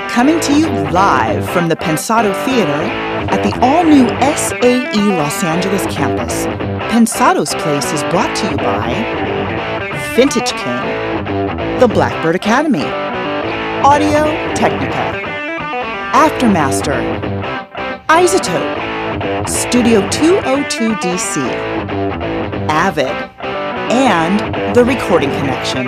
Coming to you live from the Pensado Theater at the all-new SAE Los Angeles campus, Pensado's Place is brought to you by Vintage King, the Blackbird Academy, Audio Technica, Aftermaster, Isotope, Studio 202 DC, Avid, and The Recording Connection.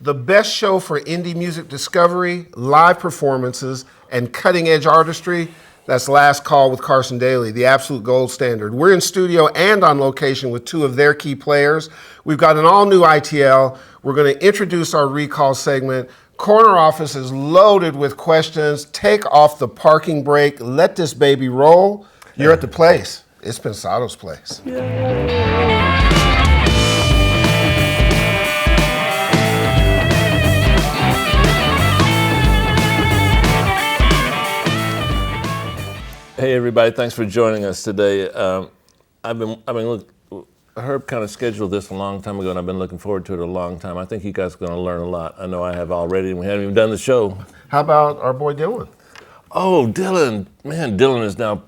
The best show for indie music discovery, live performances, and cutting-edge artistry. That's Last Call with Carson Daly, the absolute gold standard. We're in studio and on location with two of their key players. We've got an all-new ITL. We're going to introduce our recall segment. Corner Office is loaded with questions. Take off the parking brake. Let this baby roll. You're at the place. It's Pensado's Place. Hey everybody, thanks for joining us today. Herb kind of scheduled this a long time ago and I've been looking forward to it a long time. I think you guys are going to learn a lot. I know I have already and we haven't even done the show. How about our boy Dylan? Oh, Dylan. Man, Dylan has now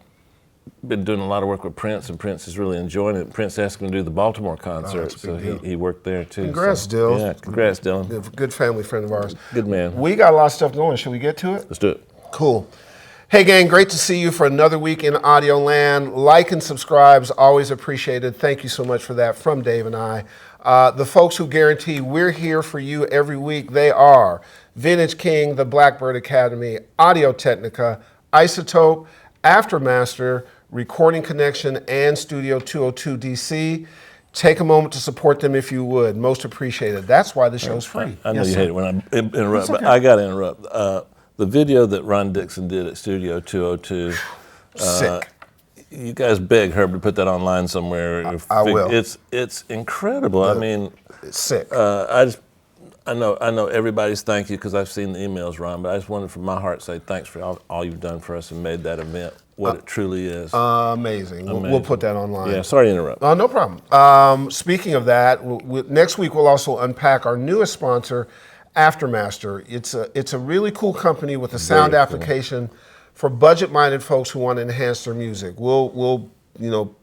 been doing a lot of work with Prince and Prince is really enjoying it. Prince asked him to do the Baltimore concert, so he worked there too. Congrats, Dylan. Yeah, congrats, Dylan. Good family friend of ours. Good man. We got a lot of stuff going. Should we get to it? Let's do it. Cool. Hey gang, great to see you for another week in Audio Land. Like and subscribe's always appreciated. Thank you so much for that from Dave and I. The folks who guarantee we're here for you every week, they are Vintage King, the Blackbird Academy, Audio Technica, Isotope, Aftermaster, Recording Connection, and Studio 202 DC. Take a moment to support them if you would. Most appreciated. That's why the show's free. I know you hate it when I interrupt, but I got to interrupt. The video that Ron Dixon did at Studio 202, sick. You guys beg Herb to put that online somewhere. I will. It's incredible. I mean, it's sick. I know everybody's thank you because I've seen the emails, Ron, but I just wanted from my heart to say thanks for all you've done for us and made that event what it truly is. Amazing. We'll put that online. Yeah, sorry to interrupt. No problem. Speaking of that, next week we'll also unpack our newest sponsor, Aftermaster. It's a really cool company with a sound application for budget-minded folks who want to enhance their music. We'll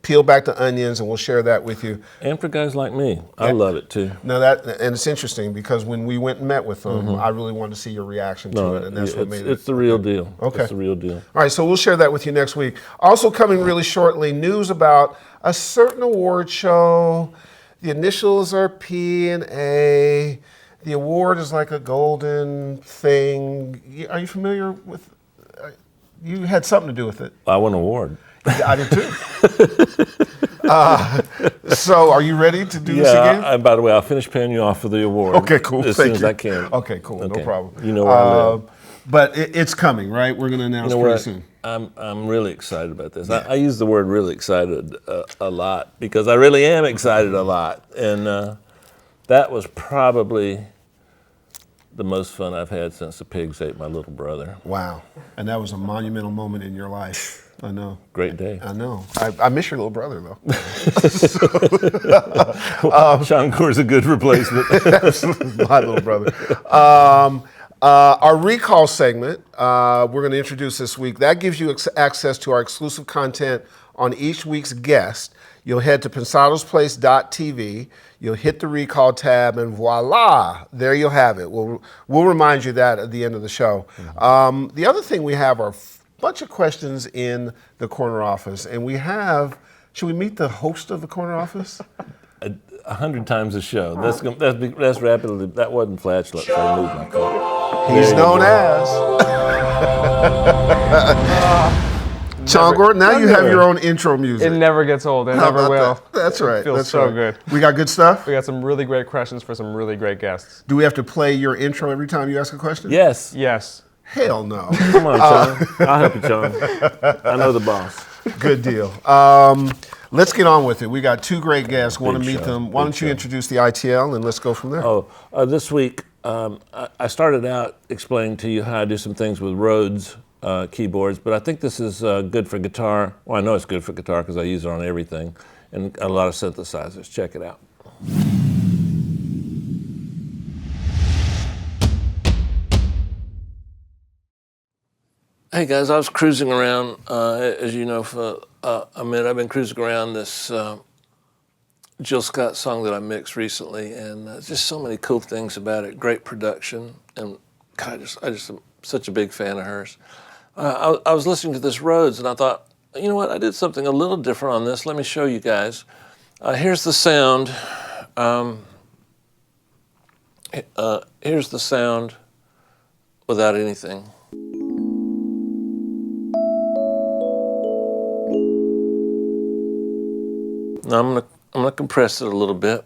peel back the onions and we'll share that with you. And for guys like me, I love it too. No, and it's interesting because when we went and met with them, I really wanted to see your reaction to it, and that's what made it. It's the real deal. Okay, it's the real deal. All right, so we'll share that with you next week. Also coming really shortly, news about a certain award show. The initials are P and A. The award is like a golden thing. Are you familiar with? You had something to do with it. I won an award. I did too. So, are you ready to do this again? And by the way, I'll finish paying you off for the award. Okay, cool. As soon as I can. Okay, cool. Okay. No problem. You know where I live. But it's coming, right? We're going to announce pretty soon. I'm really excited about this. Yeah. I use the word really excited a lot because I really am excited a lot. And that was probably the most fun I've had since the pigs ate my little brother. Wow. And that was a monumental moment in your life. I know. Great day. I know. I miss your little brother, though. Sean Gore's a good replacement. Absolutely. My little brother. Our recall segment, we're going to introduce this week. That gives you access to our exclusive content on each week's guest. You'll head to pensadosplace.tv. You'll hit the recall tab, and voila, there you'll have it. We'll remind you that at the end of the show. Mm-hmm. The other thing we have are a bunch of questions in the corner office, and we have. Should we meet the host of the corner office? 100 times a show. That's rapidly. That wasn't flatulence. I moved my coat. He's known as. Sean Gordon, now you have your own intro music. It never gets old. It never will. That? That's right. It feels That's so right. good. We got good stuff? We got some really great questions for some really great guests. Do we have to play your intro every time you ask a question? Yes. Yes. Hell no. Come on, Sean. I'll help you, Sean. I know the boss. Good deal. Let's get on with it. We got two great guests. Want to meet them. Why don't you introduce the ITL and let's go from there. This week I started out explaining to you how I do some things with Rhodes keyboards, but I think this is good for guitar. Well, I know it's good for guitar because I use it on everything and a lot of synthesizers. Check it out. Hey guys, I was cruising around, as you know, for a minute. I've been cruising around this Jill Scott song that I mixed recently, and just so many cool things about it. Great production, and God, I just am such a big fan of hers. I was listening to this Rhodes, and I thought, you know what? I did something a little different on this. Let me show you guys. Here's the sound. Here's the sound without anything. Now I'm gonna compress it a little bit.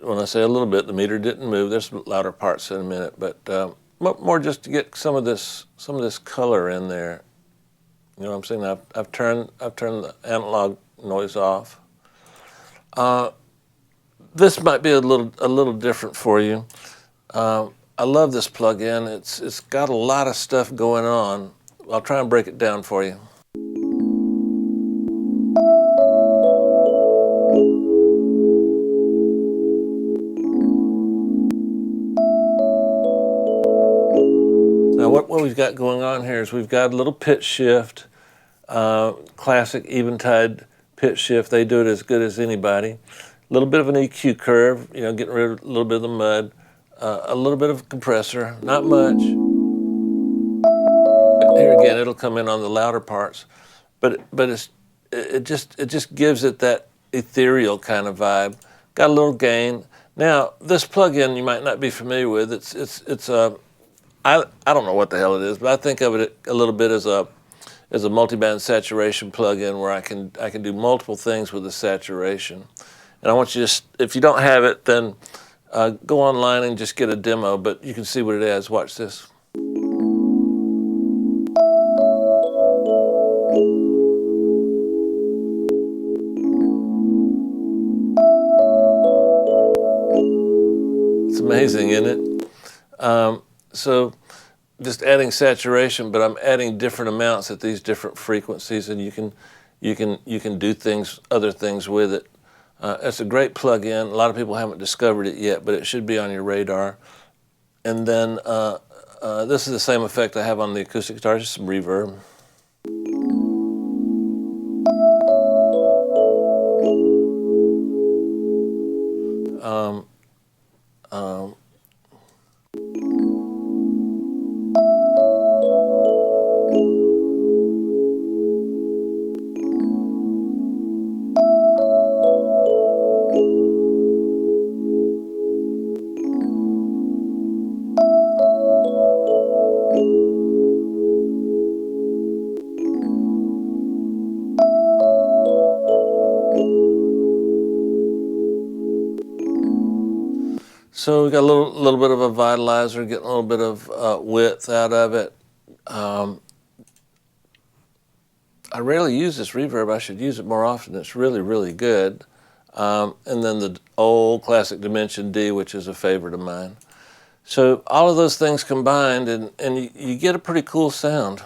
When I say a little bit, the meter didn't move. There's some louder parts in a minute, but more just to get some of this color in there. You know what I'm saying? I've turned the analog noise off. This might be a little different for you. I love this plug-in. It's got a lot of stuff going on. I'll try and break it down for you. Now what we've got going on here is we've got a little pitch shift, classic Eventide pitch shift. They do it as good as anybody. A little bit of an EQ curve, you know, getting rid of a little bit of the mud. A little bit of compressor, not much. Here again, it'll come in on the louder parts, but it just gives it that ethereal kind of vibe. Got a little gain. Now this plug-in you might not be familiar with. I don't know what the hell it is, but I think of it a little bit as a multiband saturation plug-in where I can do multiple things with the saturation. And I want you to, if you don't have it, then go online and just get a demo, but you can see what it is. Watch this. It's amazing, isn't it? So just adding saturation, but I'm adding different amounts at these different frequencies, and you can do other things with it. It's a great plug-in. A lot of people haven't discovered it yet, but it should be on your radar. And then this is the same effect I have on the acoustic guitar, just some reverb. So we got a little bit of a vitalizer, getting a little bit of width out of it. I rarely use this reverb. I should use it more often. It's really, really good. And then the old classic Dimension D, which is a favorite of mine. So all of those things combined, and you get a pretty cool sound.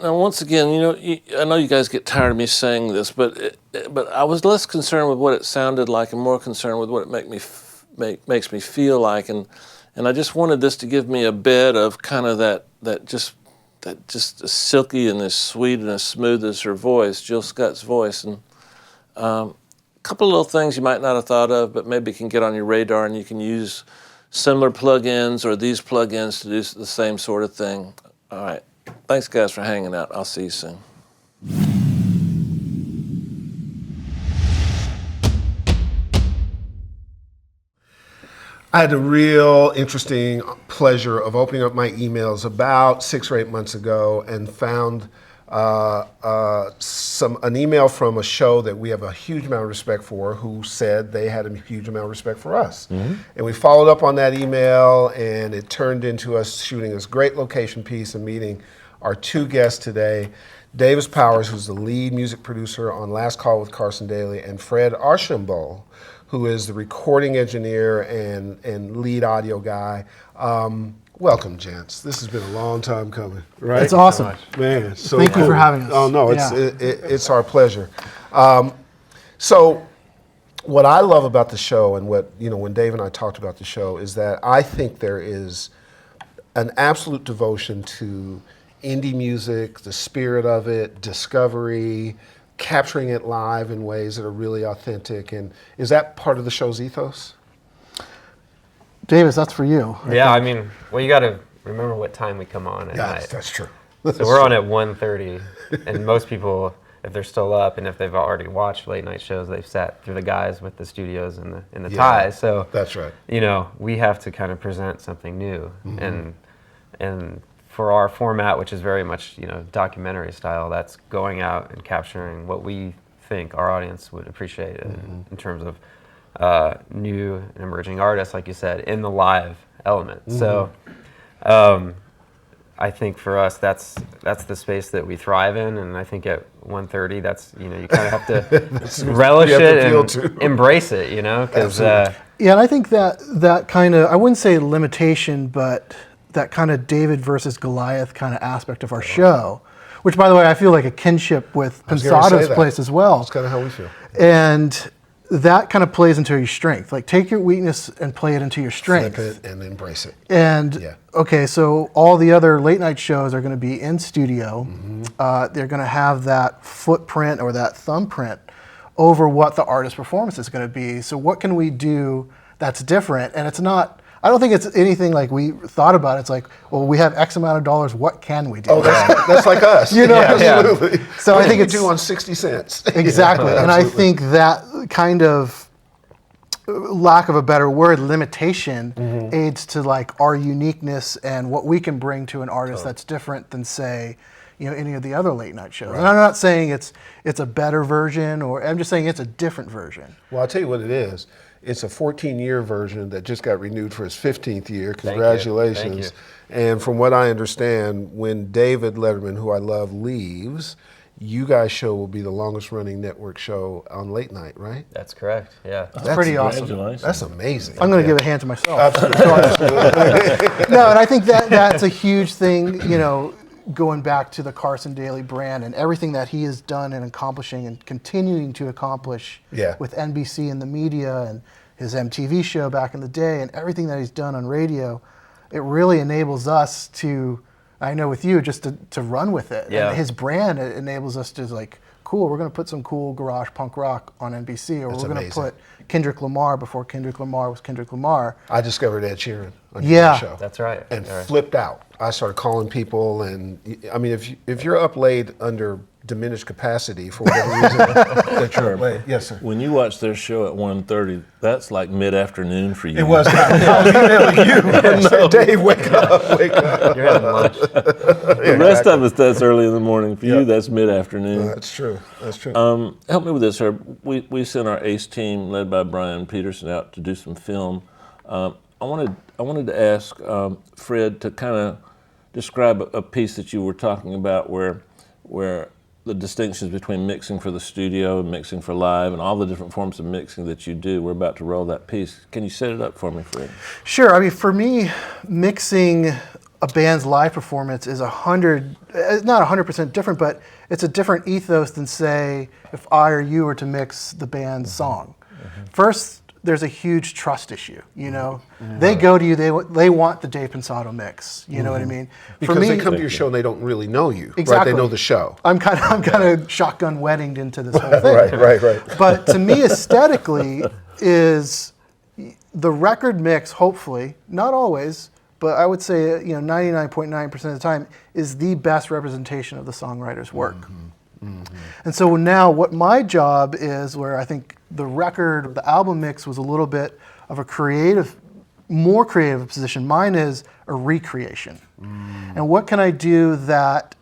Now, once again, you know, I know you guys get tired of me saying this, but I was less concerned with what it sounded like and more concerned with what it makes me feel like, and I just wanted this to give me a bed of kind of that just as silky and as sweet and as smooth as her voice, Jill Scott's voice, and a couple of little things you might not have thought of, but maybe can get on your radar, and you can use similar plugins or these plugins to do the same sort of thing. All right. Thanks, guys, for hanging out. I'll see you soon. I had the real interesting pleasure of opening up my emails about 6 or 8 months ago and found an email from a show that we have a huge amount of respect for, who said they had a huge amount of respect for us. And we followed up on that email, and it turned into us shooting this great location piece and meeting our 2 guests today. Davis Powers, who's the lead music producer on Last Call with Carson Daly, and Fred Archambault, who is the recording engineer and lead audio guy. Welcome, gents. This has been a long time coming, right? It's awesome. Man, so Thank you for having us. Oh, no, Yeah. it's our pleasure. So what I love about the show, and what, when Dave and I talked about the show, is that I think there is an absolute devotion to indie music, the spirit of it, discovery, capturing it live in ways that are really authentic. And is that part of the show's ethos? Davis, that's for you. Yeah, I mean, well, you got to remember what time we come on at night. That's true. So we're on at 1:30, and most people, if they're still up and if they've already watched late night shows, they've sat through the guys with the studios and the ties. So that's right. We have to kind of present something new, and for our format, which is very much documentary style, that's going out and capturing what we think our audience would appreciate in terms of new and emerging artists, like you said, in the live element. So I think for us, that's the space that we thrive in, and I think at 1:30, that's you kind of have to relish it and embrace it, because Yeah, and I think that kind of, I wouldn't say limitation, but that kind of David versus Goliath kind of aspect of our show, which, by the way, I feel like a kinship with Pensado's place as well. That's kind of how we feel. And that kind of plays into your strength. Like, take your weakness and play it into your strength. Flip it and embrace it. And okay, so all the other late night shows are going to be in studio. They're going to have that footprint or that thumbprint over what the artist performance is going to be. So what can we do that's different? And it's not, I don't think it's anything like we thought about. It's like, well, we have X amount of dollars. What can we do? Oh, that's like us. Absolutely. So I think it's due on 60 cents. Exactly. And I think that kind of, lack of a better word, limitation aids to like our uniqueness and what we can bring to an artist that's different than, say, any of the other late night shows. Right. And I'm not saying it's a better version, or I'm just saying it's a different version. Well, I'll tell you what it is. It's a 14-year version that just got renewed for its 15th year. Congratulations. Thank you. And from what I understand, when David Letterman, who I love, leaves, you guys' show will be the longest running network show on late night, right? that's correct. Yeah. That's pretty awesome. That's amazing. I'm going to give a hand to myself. Absolutely. No, and I think that's a huge thing, going back to the Carson Daly brand and everything that he has done and accomplishing and continuing to accomplish with NBC and the media and his MTV show back in the day and everything that he's done on radio. It really enables us to, I know with you, just to run with it. Yeah. And his brand, it enables us to like, cool, we're going to put some cool garage punk rock on NBC, or we're going to put Kendrick Lamar before Kendrick Lamar was Kendrick Lamar. I discovered Ed Sheeran on your show. That's right. And flipped out. I started calling people, and I mean, if you're up late under diminished capacity for whatever reason, that you're up late. Yes, sir. When you watch their show at 1:30, that's like mid-afternoon for you. It was. I was emailing you. No. Dave, wake up, wake up. You're having lunch. The rest of us, that's early in the morning. For you, that's mid-afternoon. That's true. That's true. Help me with this, sir. We sent our ACE team, led by Brian Peterson, out to do some film. I wanted to ask Fred to kind of describe a piece that you were talking about where the distinctions between mixing for the studio and mixing for live and all the different forms of mixing that you do. We're about to roll that piece. Can you set it up for me, Fred? Sure. I mean, for me, mixing a band's live performance is not 100% different, but it's a different ethos than, say, if I or you were to mix the band's song. First, there's a huge trust issue, They go to you, they want the Dave Pensado mix, you know what I mean? Because they come to your show and they don't really know you, exactly. Right? They know the show. I'm kind of shotgun weddinged into this whole thing. Right. But to me, aesthetically, is the record mix, hopefully, not always, but I would say 99.9% of the time, is the best representation of the songwriter's work. And so now what my job is, where I think the album mix was a little bit of a creative more creative position. Mine is a recreation. And what can I do that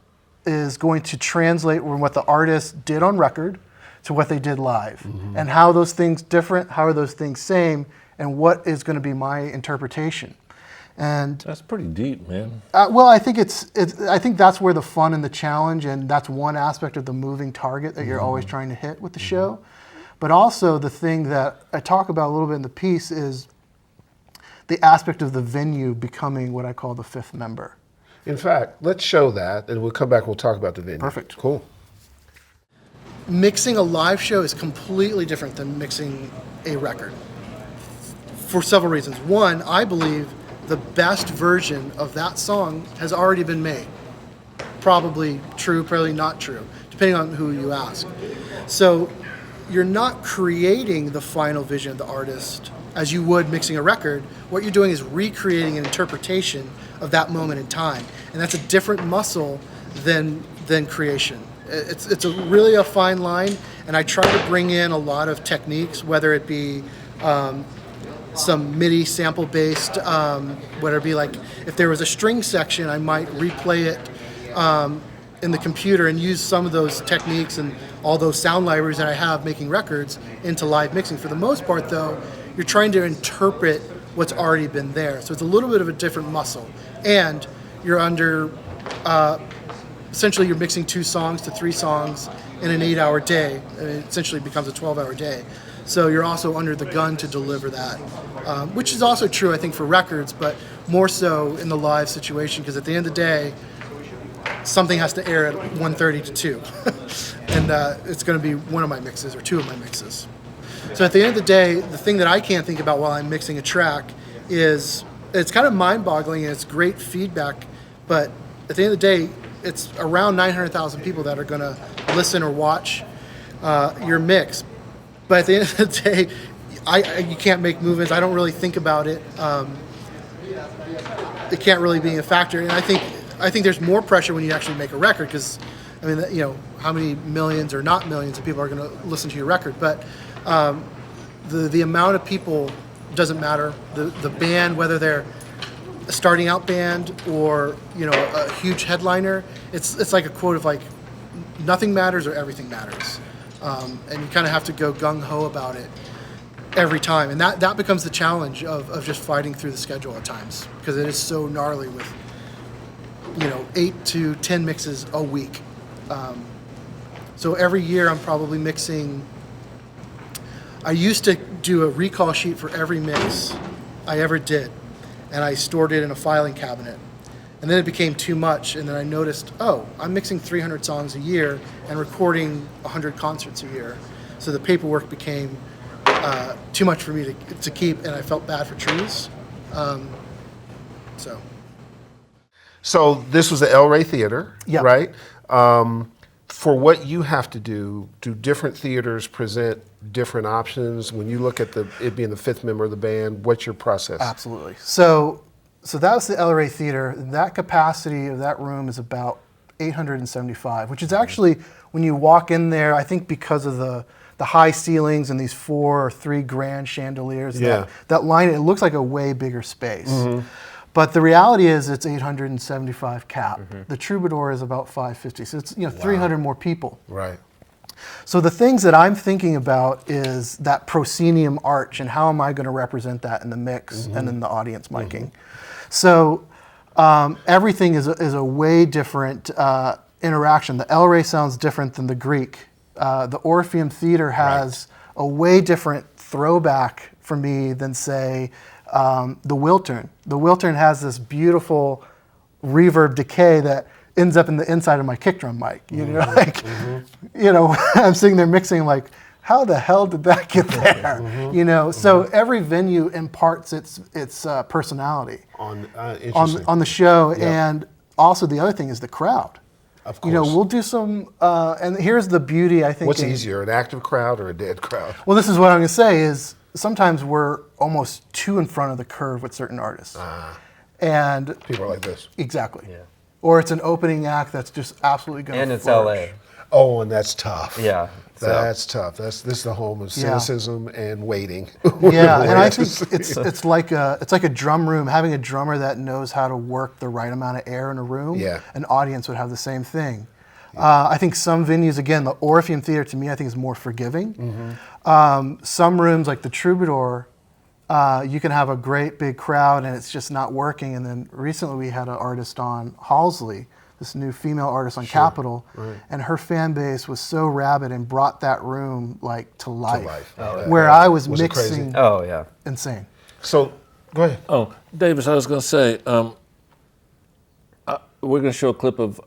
is going to translate from what the artist did on record to what they did live? And how are those things different? How are those things same? And what is going to be my interpretation? And That's pretty deep, man. well, I think I think that's where the fun and the challenge, and that's one aspect of the moving target that you're always trying to hit with the show. But also the thing that I talk about a little bit in the piece is the aspect of the venue becoming what I call the fifth member. In fact, let's show that, and we'll come back, we'll talk about the venue. Perfect. Cool. Mixing a live show is completely different than mixing a record for several reasons. One, I believe the best version of that song has already been made. Probably true, probably not true, depending on who you ask. So you're not creating the final vision of the artist as you would mixing a record. What you're doing is recreating an interpretation of that moment in time. And that's a different muscle than creation. It's really a fine line, and I try to bring in a lot of techniques, whether it be some MIDI sample-based, whether it be like if there was a string section, I might replay it in the computer and use some of those techniques and all those sound libraries that I have making records into live mixing. For the most part, though, you're trying to interpret what's already been there. So it's a little bit of a different muscle. And you're under, essentially you're mixing 2 songs to 3 songs in an 8-hour day. And it essentially becomes a 12-hour day. So you're also under the gun to deliver that, which is also true, I think, for records, but more so in the live situation, because at the end of the day, something has to air at 1:30 to 2. And it's going to be one of my mixes or 2 of my mixes. So at the end of the day, the thing that I can't think about while I'm mixing a track is, it's kind of mind-boggling and it's great feedback, but at the end of the day, it's around 900,000 people that are going to listen or watch your mix. But at the end of the day, you can't make movements. I don't really think about it. It can't really be a factor. And I think there's more pressure when you actually make a record, because, I mean, you know, how many millions or not millions of people are going to listen to your record. But the amount of people doesn't matter. The band, whether they're a starting out band or, you know, a huge headliner, it's like a quote of like, nothing matters or everything matters. And you kind of have to go gung-ho about it every time. And that becomes the challenge of just fighting through the schedule at times, because it is so gnarly with, you know, 8 to 10 mixes a week. So every year I'm probably mixing. I used to do a recall sheet for every mix I ever did, and I stored it in a filing cabinet. And then it became too much, and then I noticed, oh, I'm mixing 300 songs a year and recording 100 concerts a year. So the paperwork became too much for me to keep, and I felt bad for trees. So this was the El Rey Theater, Yep. right? For what you have to do different theaters present different options? When you look at it being the 5th member of the band, what's your process? Absolutely. So that was the El Rey Theater. That capacity of that room is about 875, which is actually, when you walk in there, I think because of the high ceilings and these 4 or 3 grand chandeliers that line it, looks like a way bigger space. Mm-hmm. But the reality is it's 875 cap. Mm-hmm. The Troubadour is about 550, so it's 300 more people. Right. So the things that I'm thinking about is that proscenium arch, and how am I going to represent that in the mix and in the audience miking. So everything is a way different interaction. The El Rey sounds different than the Greek. The Orpheum Theater has a way different throwback for me than, say, the Wiltern. The Wiltern has this beautiful reverb decay that ends up in the inside of my kick drum mic. You know, I'm sitting there mixing, like, how the hell did that get there? You know, so every venue imparts its personality on the show, and also the other thing is the crowd. Of course. You know, we'll do some, and here's the beauty, I think. What's easier, an active crowd or a dead crowd? Well, this is what I'm going to say is, sometimes we're almost too in front of the curve with certain artists. And people are like this. Exactly. Yeah. Or it's an opening act that's just absolutely going to And it's flourish. LA. Oh, and that's tough. Yeah. That's tough. This is the home of cynicism and waiting. Yeah, and I think it's like a drum room. Having a drummer that knows how to work the right amount of air in a room, an audience would have the same thing. I think some venues, again, the Orpheum Theater to me, I think is more forgiving. Some rooms like the Troubadour, you can have a great big crowd and it's just not working. And then recently we had an artist on, Halsey, this new female artist on Capitol, and her fan base was so rabid and brought that room like to life. Where I was mixing. Oh yeah, insane. So go ahead. Oh, Davis, I was going to say we're going to show a clip of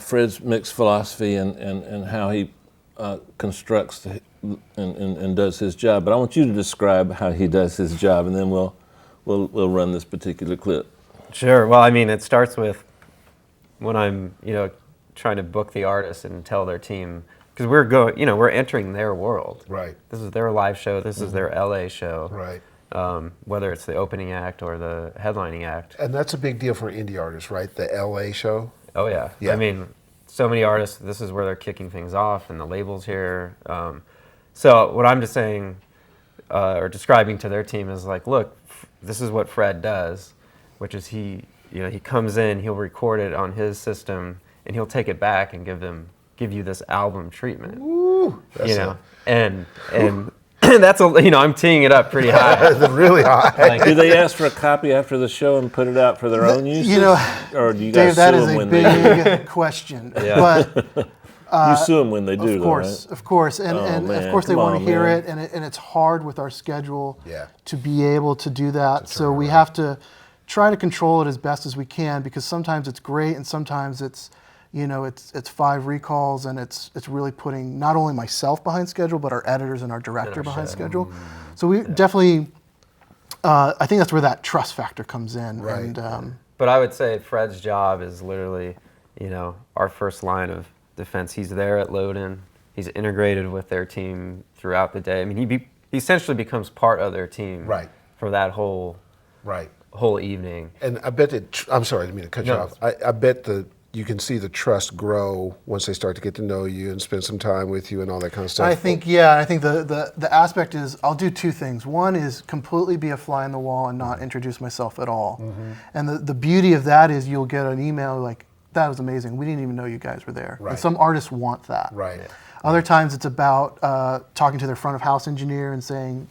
Fred's mix philosophy and how he constructs and does his job. But I want you to describe how he does his job, and then we'll run this particular clip. Sure. Well, I mean, it starts with when I'm, trying to book the artist and tell their team, because we're entering their world. Right. This is their live show. This is their LA show. Right. Whether it's the opening act or the headlining act. And that's a big deal for indie artists, right? The LA show. Oh yeah. I mean, so many artists, this is where they're kicking things off, and the label's here. So what I'm just saying, or describing to their team is like, look, this is what Fred does, which is he comes in, he'll record it on his system, and he'll take it back and give you this album treatment. Ooh, and that's I'm teeing it up pretty high. Really high. Do they ask for a copy after the show and put it out for their own use? Or do you Dave, guys that sue is them a when they do? big question. But You sue them when they do, of course, though, right? of course, and man, of course they come want on, to hear man. it, and it's hard with our schedule Yeah. to be able to do that. So we have to try to control it as best as we can, because sometimes it's great and sometimes it's 5 recalls, and it's really putting not only myself behind schedule but our editors and our director behind schedule. So we definitely, I think that's where that trust factor comes in. Right. And, But I would say Fred's job is literally, our first line of defense. He's there at load-in. He's integrated with their team throughout the day. I mean, he essentially becomes part of their team for that whole evening. And I bet I'm sorry, I didn't mean to cut you off. I bet you can see the trust grow once they start to get to know you and spend some time with you and all that kind of stuff. I think the aspect is I'll do 2 things. One is completely be a fly on the wall and not introduce myself at all. And the beauty of that is you'll get an email like, that was amazing. We didn't even know you guys were there. And some artists want that. Right. Other times it's about talking to their front of house engineer and saying,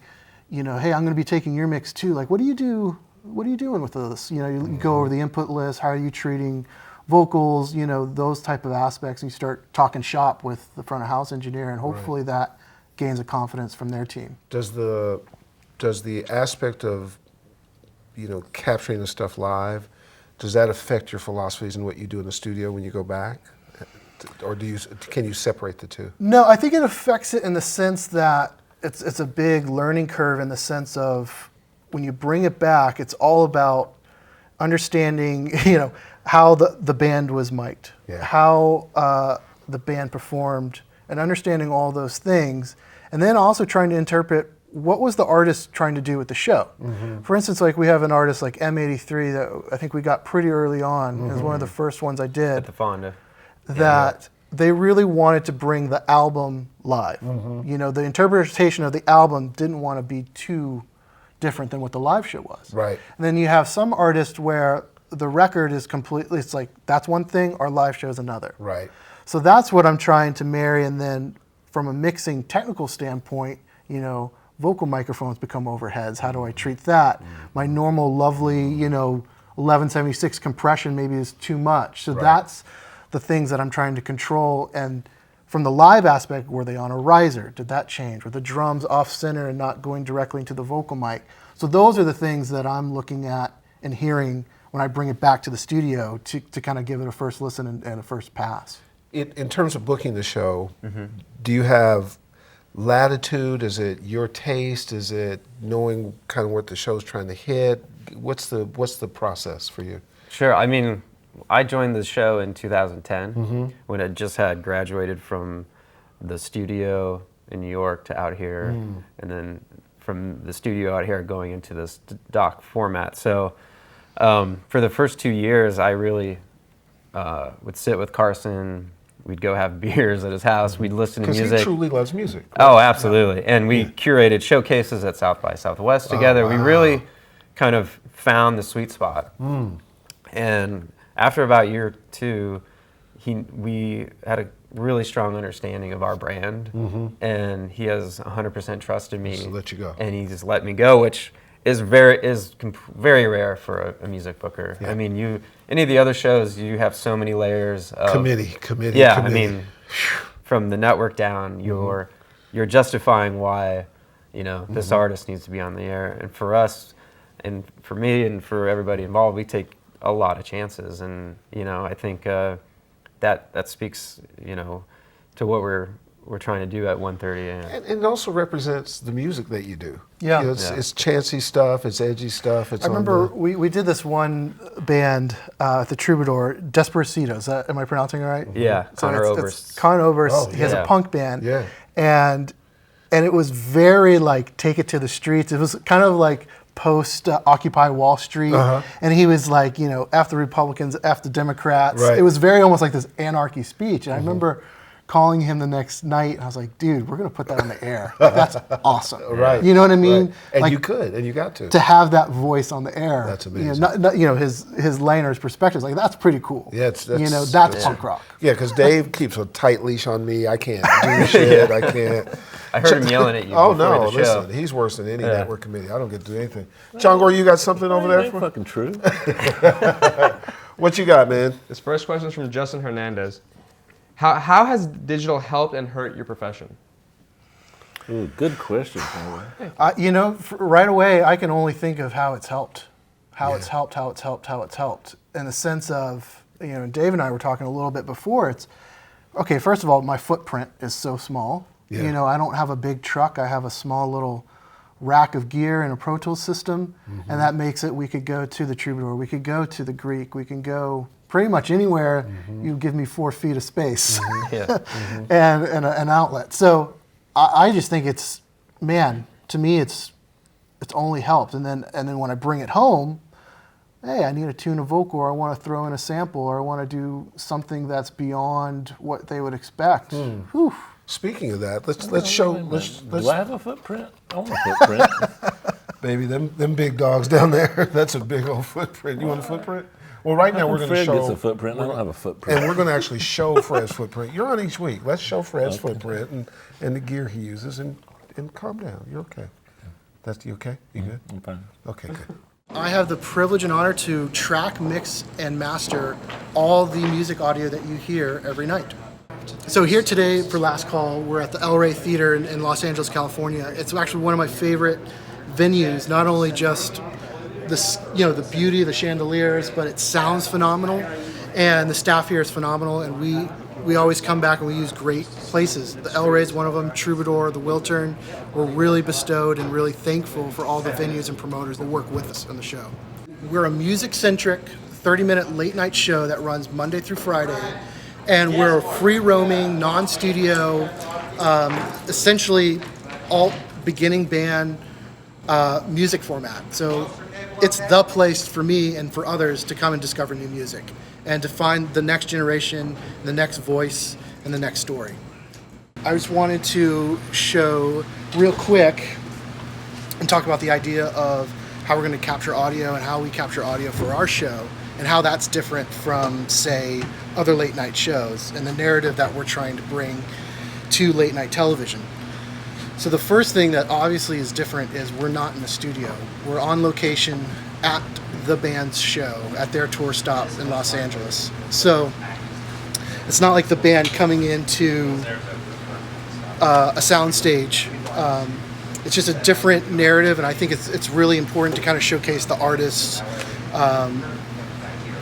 hey, I'm going to be taking your mix too. Like, what do you do? What are you doing with this? You go over the input list. How are you treating vocals? Those type of aspects. And you start talking shop with the front of house engineer, and hopefully that gains a confidence from their team. Does the aspect of capturing the stuff live, does that affect your philosophies and what you do in the studio when you go back? Or can you separate the two? No, I think it affects it in the sense that it's a big learning curve, in the sense of when you bring it back, it's all about understanding, how the band was mic'd, how the band performed, and understanding all those things, and then also trying to interpret what was the artist trying to do with the show. For instance, like we have an artist like M83 that I think we got pretty early on. It was one of the first ones I did. At the Fonda. That they really wanted to bring the album live. The interpretation of the album didn't want to be too different than what the live show was. Right. And then you have some artists where the record is completely, it's like, that's one thing, our live show is another. Right. So that's what I'm trying to marry, and then from a mixing technical standpoint, vocal microphones become overheads. How do I treat that? My normal lovely, 1176 compression maybe is too much. So that's the things that I'm trying to control. And from the live aspect, were they on a riser? Did that change? Were the drums off center and not going directly into the vocal mic? So those are the things that I'm looking at and hearing when I bring it back to the studio to kind of give it a first listen and a first pass. In terms of booking the show, do you have latitude? Is it your taste? Is it knowing kind of what the show's trying to hit? What's the process for you? Sure. I mean, I joined the show in 2010 when it just had graduated from the studio in New York to out here, and then from the studio out here going into this doc format. So for the first 2 years, I really would sit with Carson we'd go have beers at his house. We'd listen to Because music. he truly loves music. Oh, absolutely. And we curated showcases at South by Southwest together. We really kind of found the sweet spot. And after about year 2, we had a really strong understanding of our brand, and he has 100% trust in me. Just to let you go. And he just let me go, which is very rare for a music booker. Yeah. I mean, any of the other shows, you have so many layers of Committee. Yeah, committee. I mean, from the network down, you're justifying why, this artist needs to be on the air. And for us, and for me, and for everybody involved, we take a lot of chances. And I think that speaks, to what we're trying to do at 1:30 a.m. And it also represents the music that you do. Yeah. It's chancy stuff, it's edgy stuff. It's I remember we did this one band at the Troubadour, Desperacidos. Am I pronouncing it right? Yeah, So Connor it's Oberst. Connor Oberst. Oh, He has yeah. a punk band. Yeah. And it was very like take it to the streets. It was kind of like post Occupy Wall Street. And he was like, F the Republicans, F the Democrats. Right. It was very almost like this anarchy speech. And I remember calling him the next night, and I was like, dude, we're going to put that on the air. Like, that's awesome. Right. You know what I mean? Right. And like, you could, and you got to. to have that voice on the air. That's amazing. His lane or his perspectives, like that's pretty cool. Yeah, that's punk rock. Yeah, because Dave keeps a tight leash on me. I can't do shit. I can't. I heard him yelling at you Oh before no! the show. Listen, he's worse than any network committee. I don't get to do anything. John Gore, you got something over there? Ain't fucking true. What you got, man? This first question is from Justin Hernandez. How has digital helped and hurt your profession? Ooh, good question, Howard. Right away, I can only think of how it's helped. How it's helped. In the sense of, Dave and I were talking a little bit before. It's, okay, first of all, my footprint is so small. Yeah. I don't have a big truck. I have a small little rack of gear and a Pro Tools system. And that makes it, we could go to the Troubadour, we could go to the Greek, we can go pretty much anywhere you give me 4 feet of space and an outlet. So I just think it's, man, to me it's only helped. And then when I bring it home, hey, I need to tune a vocal, or I want to throw in a sample, or I want to do something that's beyond what they would expect. Whew. Speaking of that, let's show. Do I have a footprint? I want a footprint. Baby, them big dogs down there. That's a big old footprint. You want a footprint? Well, right now we're going to Fred show. gets a footprint. I don't have a footprint. And we're going to actually show Fred's footprint. You're on each week. Let's show Fred's footprint and the gear he uses, and calm down. You're okay. You okay? You good? I'm fine. Okay, good. I have the privilege and honor to track, mix, and master all the music audio that you hear every night. So here today for Last Call, we're at the El Rey Theater in Los Angeles, California. It's actually one of my favorite venues, not only just the beauty of the chandeliers, but it sounds phenomenal, and the staff here is phenomenal, and we always come back and we use great places. The El Rey is one of them, Troubadour, the Wiltern. We're really bestowed and really thankful for all the venues and promoters that work with us on the show. We're a music-centric 30-minute late-night show that runs Monday through Friday, and we're a free-roaming, non-studio, essentially all beginning band music format. So it's the place for me and for others to come and discover new music and to find the next generation, the next voice, and the next story. I just wanted to show real quick and talk about the idea of how we're going to capture audio and how we capture audio for our show and how that's different from, say, other late night shows and the narrative that we're trying to bring to late night television. So the first thing that obviously is different is we're not in the studio. We're on location at the band's show, at their tour stop in Los Angeles. So it's not like the band coming into a soundstage. It's just a different narrative, and I think it's really important to kind of showcase the artist's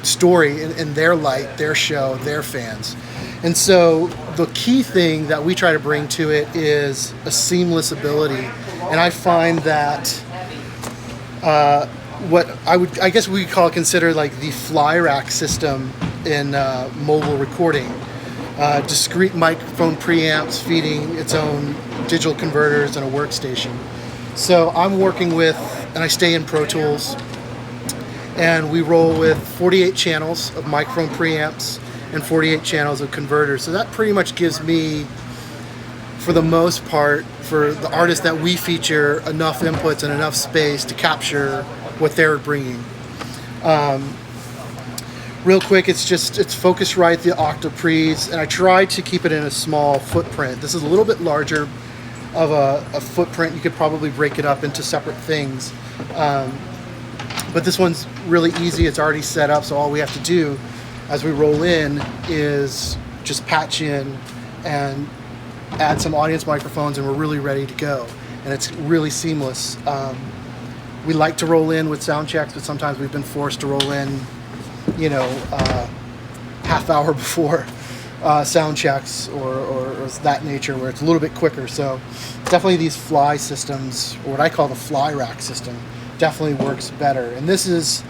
story in their light, their show, their fans. And so the key thing that we try to bring to it is a seamless ability. And I find that what I guess we consider like the fly rack system in mobile recording. Discrete microphone preamps feeding its own digital converters and a workstation. So I'm working with, and I stay in Pro Tools, and we roll with 48 channels of microphone preamps and 48 channels of converters. So that pretty much gives me, for the most part, for the artists that we feature, enough inputs and enough space to capture what they're bringing. Real quick, it's Focusrite, the Octaprise, and I try to keep it in a small footprint. This is a little bit larger of a footprint. You could probably break it up into separate things. But this one's really easy. It's already set up, so all we have to do as we roll in is just patch in and add some audience microphones, and we're really ready to go. And it's really seamless. We like to roll in with sound checks, but sometimes we've been forced to roll in, half hour before sound checks or that nature, where it's a little bit quicker. So definitely these fly systems, or what I call the fly rack system, definitely works better. And this is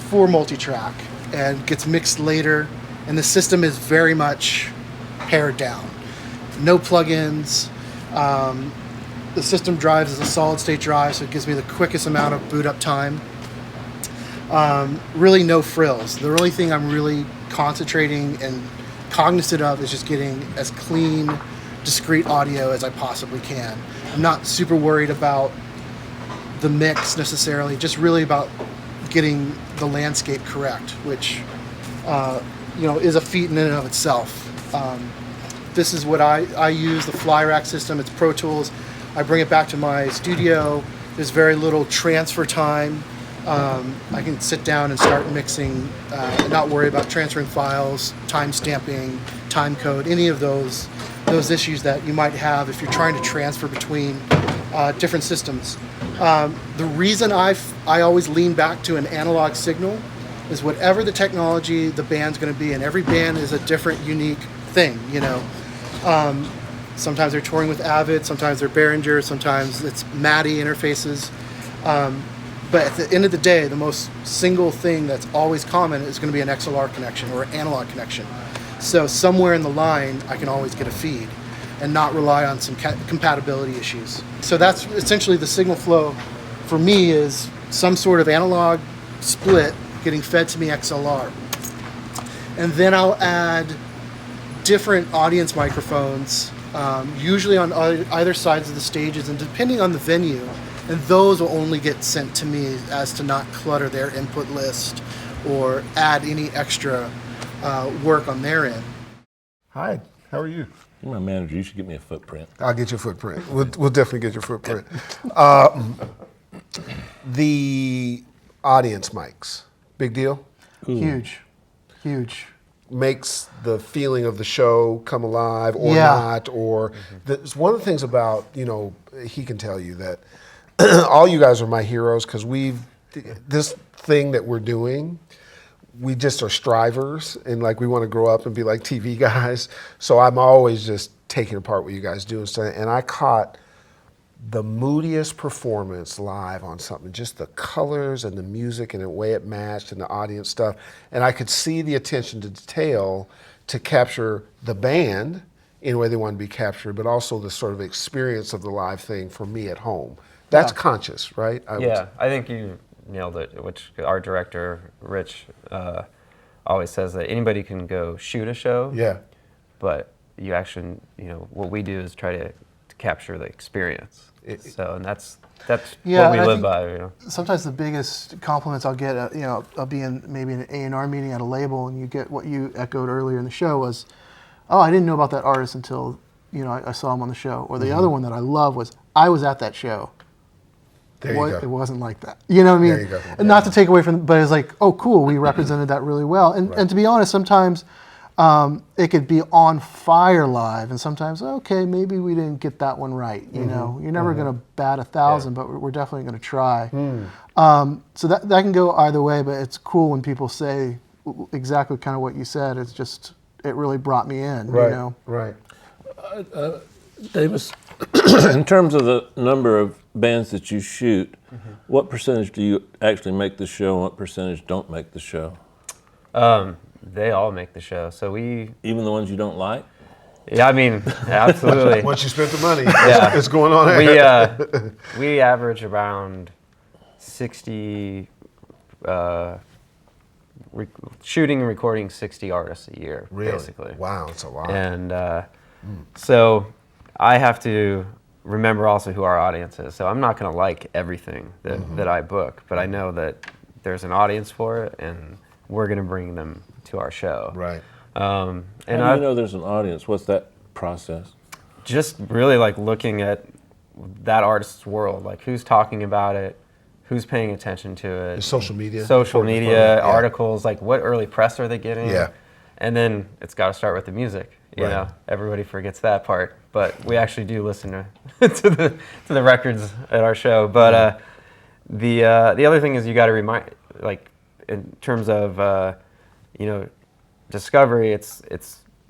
for multi-track and gets mixed later, and the system is very much pared down. No plugins. The system drives as a solid state drive, so it gives me the quickest amount of boot up time. Really no frills. The only thing I'm really concentrating and cognizant of is just getting as clean, discrete audio as I possibly can. I'm not super worried about the mix necessarily, just really about getting the landscape correct, which is a feat in and of itself. This is what I use, the fly rack system. It's Pro Tools. I bring it back to my studio. There's very little transfer time. I can sit down and start mixing, and not worry about transferring files, time stamping, time code, any of those issues that you might have if you're trying to transfer between different systems. The reason I always lean back to an analog signal is whatever the technology the band's going to be in. Every band is a different, unique thing, Sometimes they're touring with Avid, sometimes they're Behringer, sometimes it's MADI interfaces. But at the end of the day, the most single thing that's always common is going to be an XLR connection or an analog connection. So somewhere in the line, I can always get a feed and not rely on some compatibility issues. So that's essentially the signal flow for me, is some sort of analog split getting fed to me XLR. And then I'll add different audience microphones, usually on either sides of the stages, and depending on the venue, and those will only get sent to me as to not clutter their input list or add any extra work on their end. Hi, how are you? You're my manager. You should get me a footprint. I'll get your footprint. We'll definitely get your footprint. The audience mics, big deal? Huge. Makes the feeling of the show come alive or not, or it's one of the things about, he can tell you that all you guys are my heroes, because this thing that we're doing, we just are strivers, and we want to grow up and be like TV guys. So I'm always just taking apart what you guys do and stuff. And I caught the moodiest performance live on something, just the colors and the music and the way it matched and the audience stuff. And I could see the attention to detail to capture the band in the way they want to be captured, but also the sort of experience of the live thing for me at home. That's conscious, right? I think you nailed it, which our director, Rich, always says that anybody can go shoot a show, but you actually, what we do is try to capture the experience. And that's what we live by. Sometimes the biggest compliments I'll get, I'll be in maybe an A&R meeting at a label, and you get what you echoed earlier in the show was, oh, I didn't know about that artist until I saw him on the show. Or the other one that I love was, I was at that show. There you go. It wasn't like that. You know what I mean? There you go. And not to take away from, but it's like, oh, cool, we represented that really well. And to be honest, sometimes it could be on fire live, and sometimes, okay, maybe we didn't get that one right. You're never going to bat 1,000, but we're definitely going to try. So that can go either way, but it's cool when people say exactly kind of what you said. It's just, it really brought me in. Right. Davis, in terms of the number of bands that you shoot, what percentage do you actually make the show, and what percentage don't make the show? They all make the show. So even the ones you don't like? Yeah, I mean, absolutely. Once you spent the money, it's going on. We average around 60 shooting and recording 60 artists a year, Really? basically. Wow, it's a lot. And so I have to remember also who our audience is. So I'm not going to like everything that I book, but I know that there's an audience for it, and we're going to bring them to our show. Right. And How do you know there's an audience? What's that process? Just really like looking at that artist's world, like who's talking about it, who's paying attention to it. The social media? Social media, articles, like what early press are they getting? Yeah. And then it's got to start with the music. You know, everybody forgets that part, but we actually do listen to to the records at our show. But the other thing is you got to remind, like in terms of you know, discovery. It's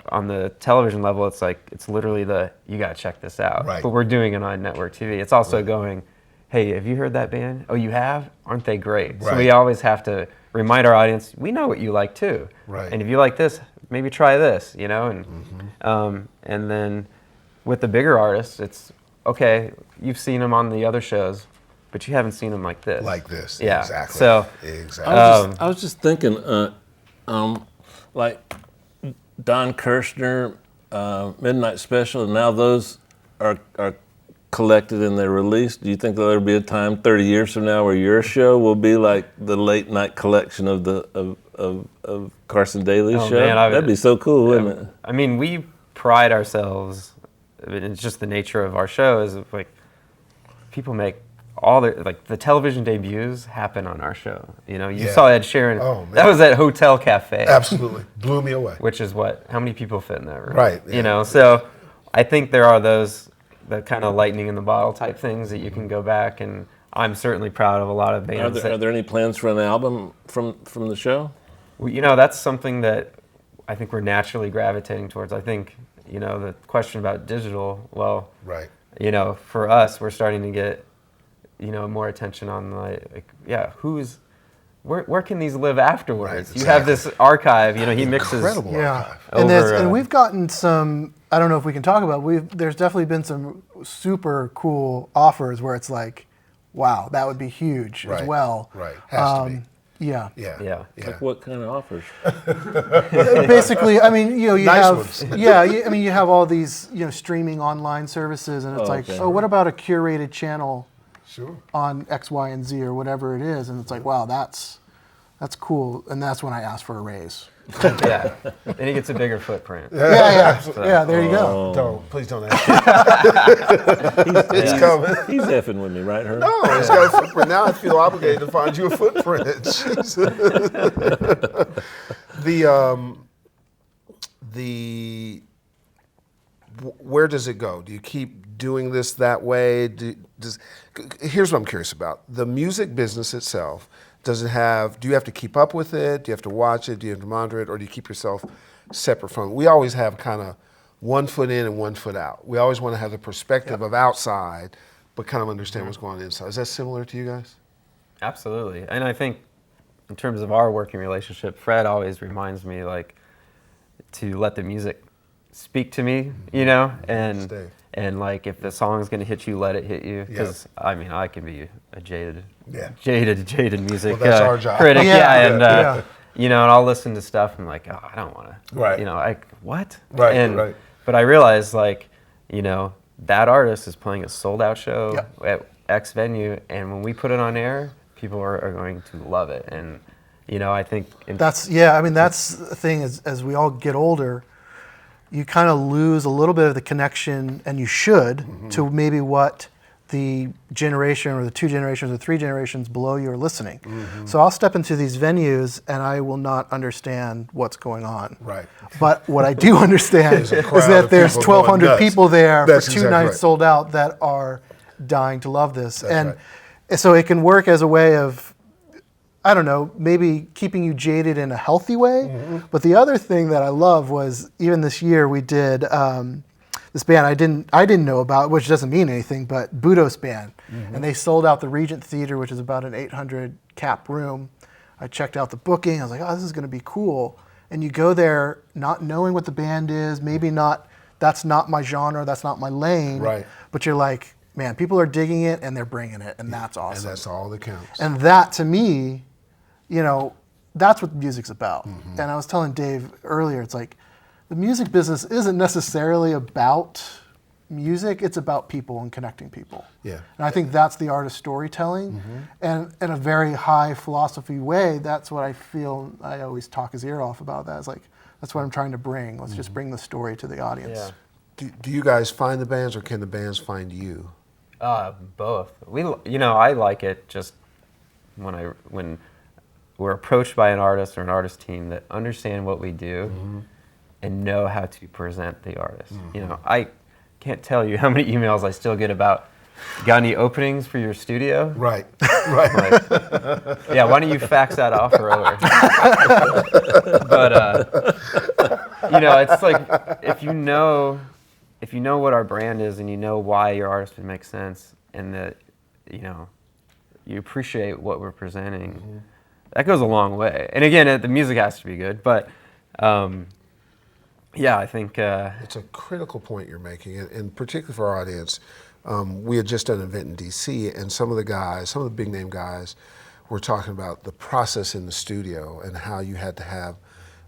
on the television level. It's like it's literally you got to check this out. Right. But we're doing it on network TV. It's also going, hey, have you heard that band? Oh, you have? Aren't they great? Right. So we always have to remind our audience, we know what you like too. Right. And if you like this, maybe try this, you know? And then with the bigger artists, it's, okay, you've seen them on the other shows, but you haven't seen them like this. Like this, yeah. exactly. So, exactly. I was just thinking, like Don Kirshner, Midnight Special, and now those are collected and they're released. Do you think there'll be a time 30 years from now where your show will be like the late night collection of of Carson Daly's show? Man, That'd be so cool, wouldn't it? I mean, we pride ourselves, I mean, it's just the nature of our show is like people make all their, like the television debuts happen on our show. You know, you saw Ed Sheeran, Oh, man. that was at Hotel Cafe. Absolutely. Blew me away. Which is how many people fit in that room? Right, You know, so I think there are the kind of lightning in the bottle type things that you can go back, and I'm certainly proud of a lot of bands. Are there any plans for an album from the show? You know, that's something that I think we're naturally gravitating towards. I think, you know, the question about digital, well, you know, for us, we're starting to get, you know, more attention on where can these live afterwards? Right, You exactly. have this archive, you know, he mixes. Incredible Yeah, archive. and we've gotten some. I don't know if we can talk about. There's definitely been some super cool offers where it's like, wow, that would be huge as well. Right, has to be. Yeah. Yeah. Like what kind of offers? Basically, I mean, you know, you Nice have ones. I mean, you have all these, you know, streaming online services, and it's like, okay. oh, what about a curated channel Sure. on X, Y, and Z or whatever it is, and it's like, wow, that's cool, and that's when I ask for a raise. Yeah. Then he gets a bigger footprint. Yeah. There you go. Please don't ask. It's coming. He's effing with me, right, Herb? No, it's got a footprint. Now I feel obligated to find you a footprint. Where does it go? Do you keep doing this that way? Here's what I'm curious about. The music business itself, do you have to keep up with it? Do you have to watch it? Do you have to monitor it? Or do you keep yourself separate from it? We always have kind of 1 foot in and 1 foot out. We always want to have the perspective of outside, but kind of understand what's going on inside. Is that similar to you guys? Absolutely. And I think in terms of our working relationship, Fred always reminds me like to let the music speak to me, you know, and like if the song's going to hit you, let it hit you. Because I mean, I can be a jaded music Well, that's our job. critic. Yeah. You know, and I'll listen to stuff and like, oh, I don't want to. Right. You know, what? Right. But I realize like, you know, that artist is playing a sold out show at X venue, and when we put it on air, people are going to love it. And you know, I think That's the thing as we all get older, you kind of lose a little bit of the connection, and you should, to maybe what the generation or the 2 generations or 3 generations below you are listening. So I'll step into these venues and I will not understand what's going on. Right. But what I do understand is a crowd that of there's people going 1,200 nuts. people there That's for 2 exactly nights right. sold out that are dying to love this. That's And so it can work as a way of, I don't know, maybe keeping you jaded in a healthy way. But the other thing that I love was even this year we did this band I didn't know about, which doesn't mean anything, but Budos Band. And they sold out the Regent Theater, which is about an 800 cap room. I checked out the booking. I was like, oh, this is going to be cool. And you go there not knowing what the band is, maybe not, that's not my genre, that's not my lane. Right. But you're like, man, people are digging it and they're bringing it, and that's awesome. And that's all that counts. And that, to me, you know, that's what music's about. And I was telling Dave earlier, it's like the music business isn't necessarily about music, it's about people and connecting people. Yeah. And I think that's the art of storytelling. And in a very high philosophy way, that's what I feel, I always talk his ear off about that. It's like, that's what I'm trying to bring. Let's just bring the story to the audience. Yeah. Do you guys find the bands, or can the bands find you? Both. I like it just when we're approached by an artist or an artist team that understand what we do and know how to present the artist. I can't tell you how many emails I still get about, got any openings for your studio? Right. Like, yeah, why don't you fax that offer over? But it's like if you know what our brand is and you know why your artist would make sense, and that you appreciate what we're presenting, that goes a long way. And again, the music has to be good, but I think it's a critical point you're making, and particularly for our audience. We had just done an event in D.C., and some of the big name guys were talking about the process in the studio and how you had to have,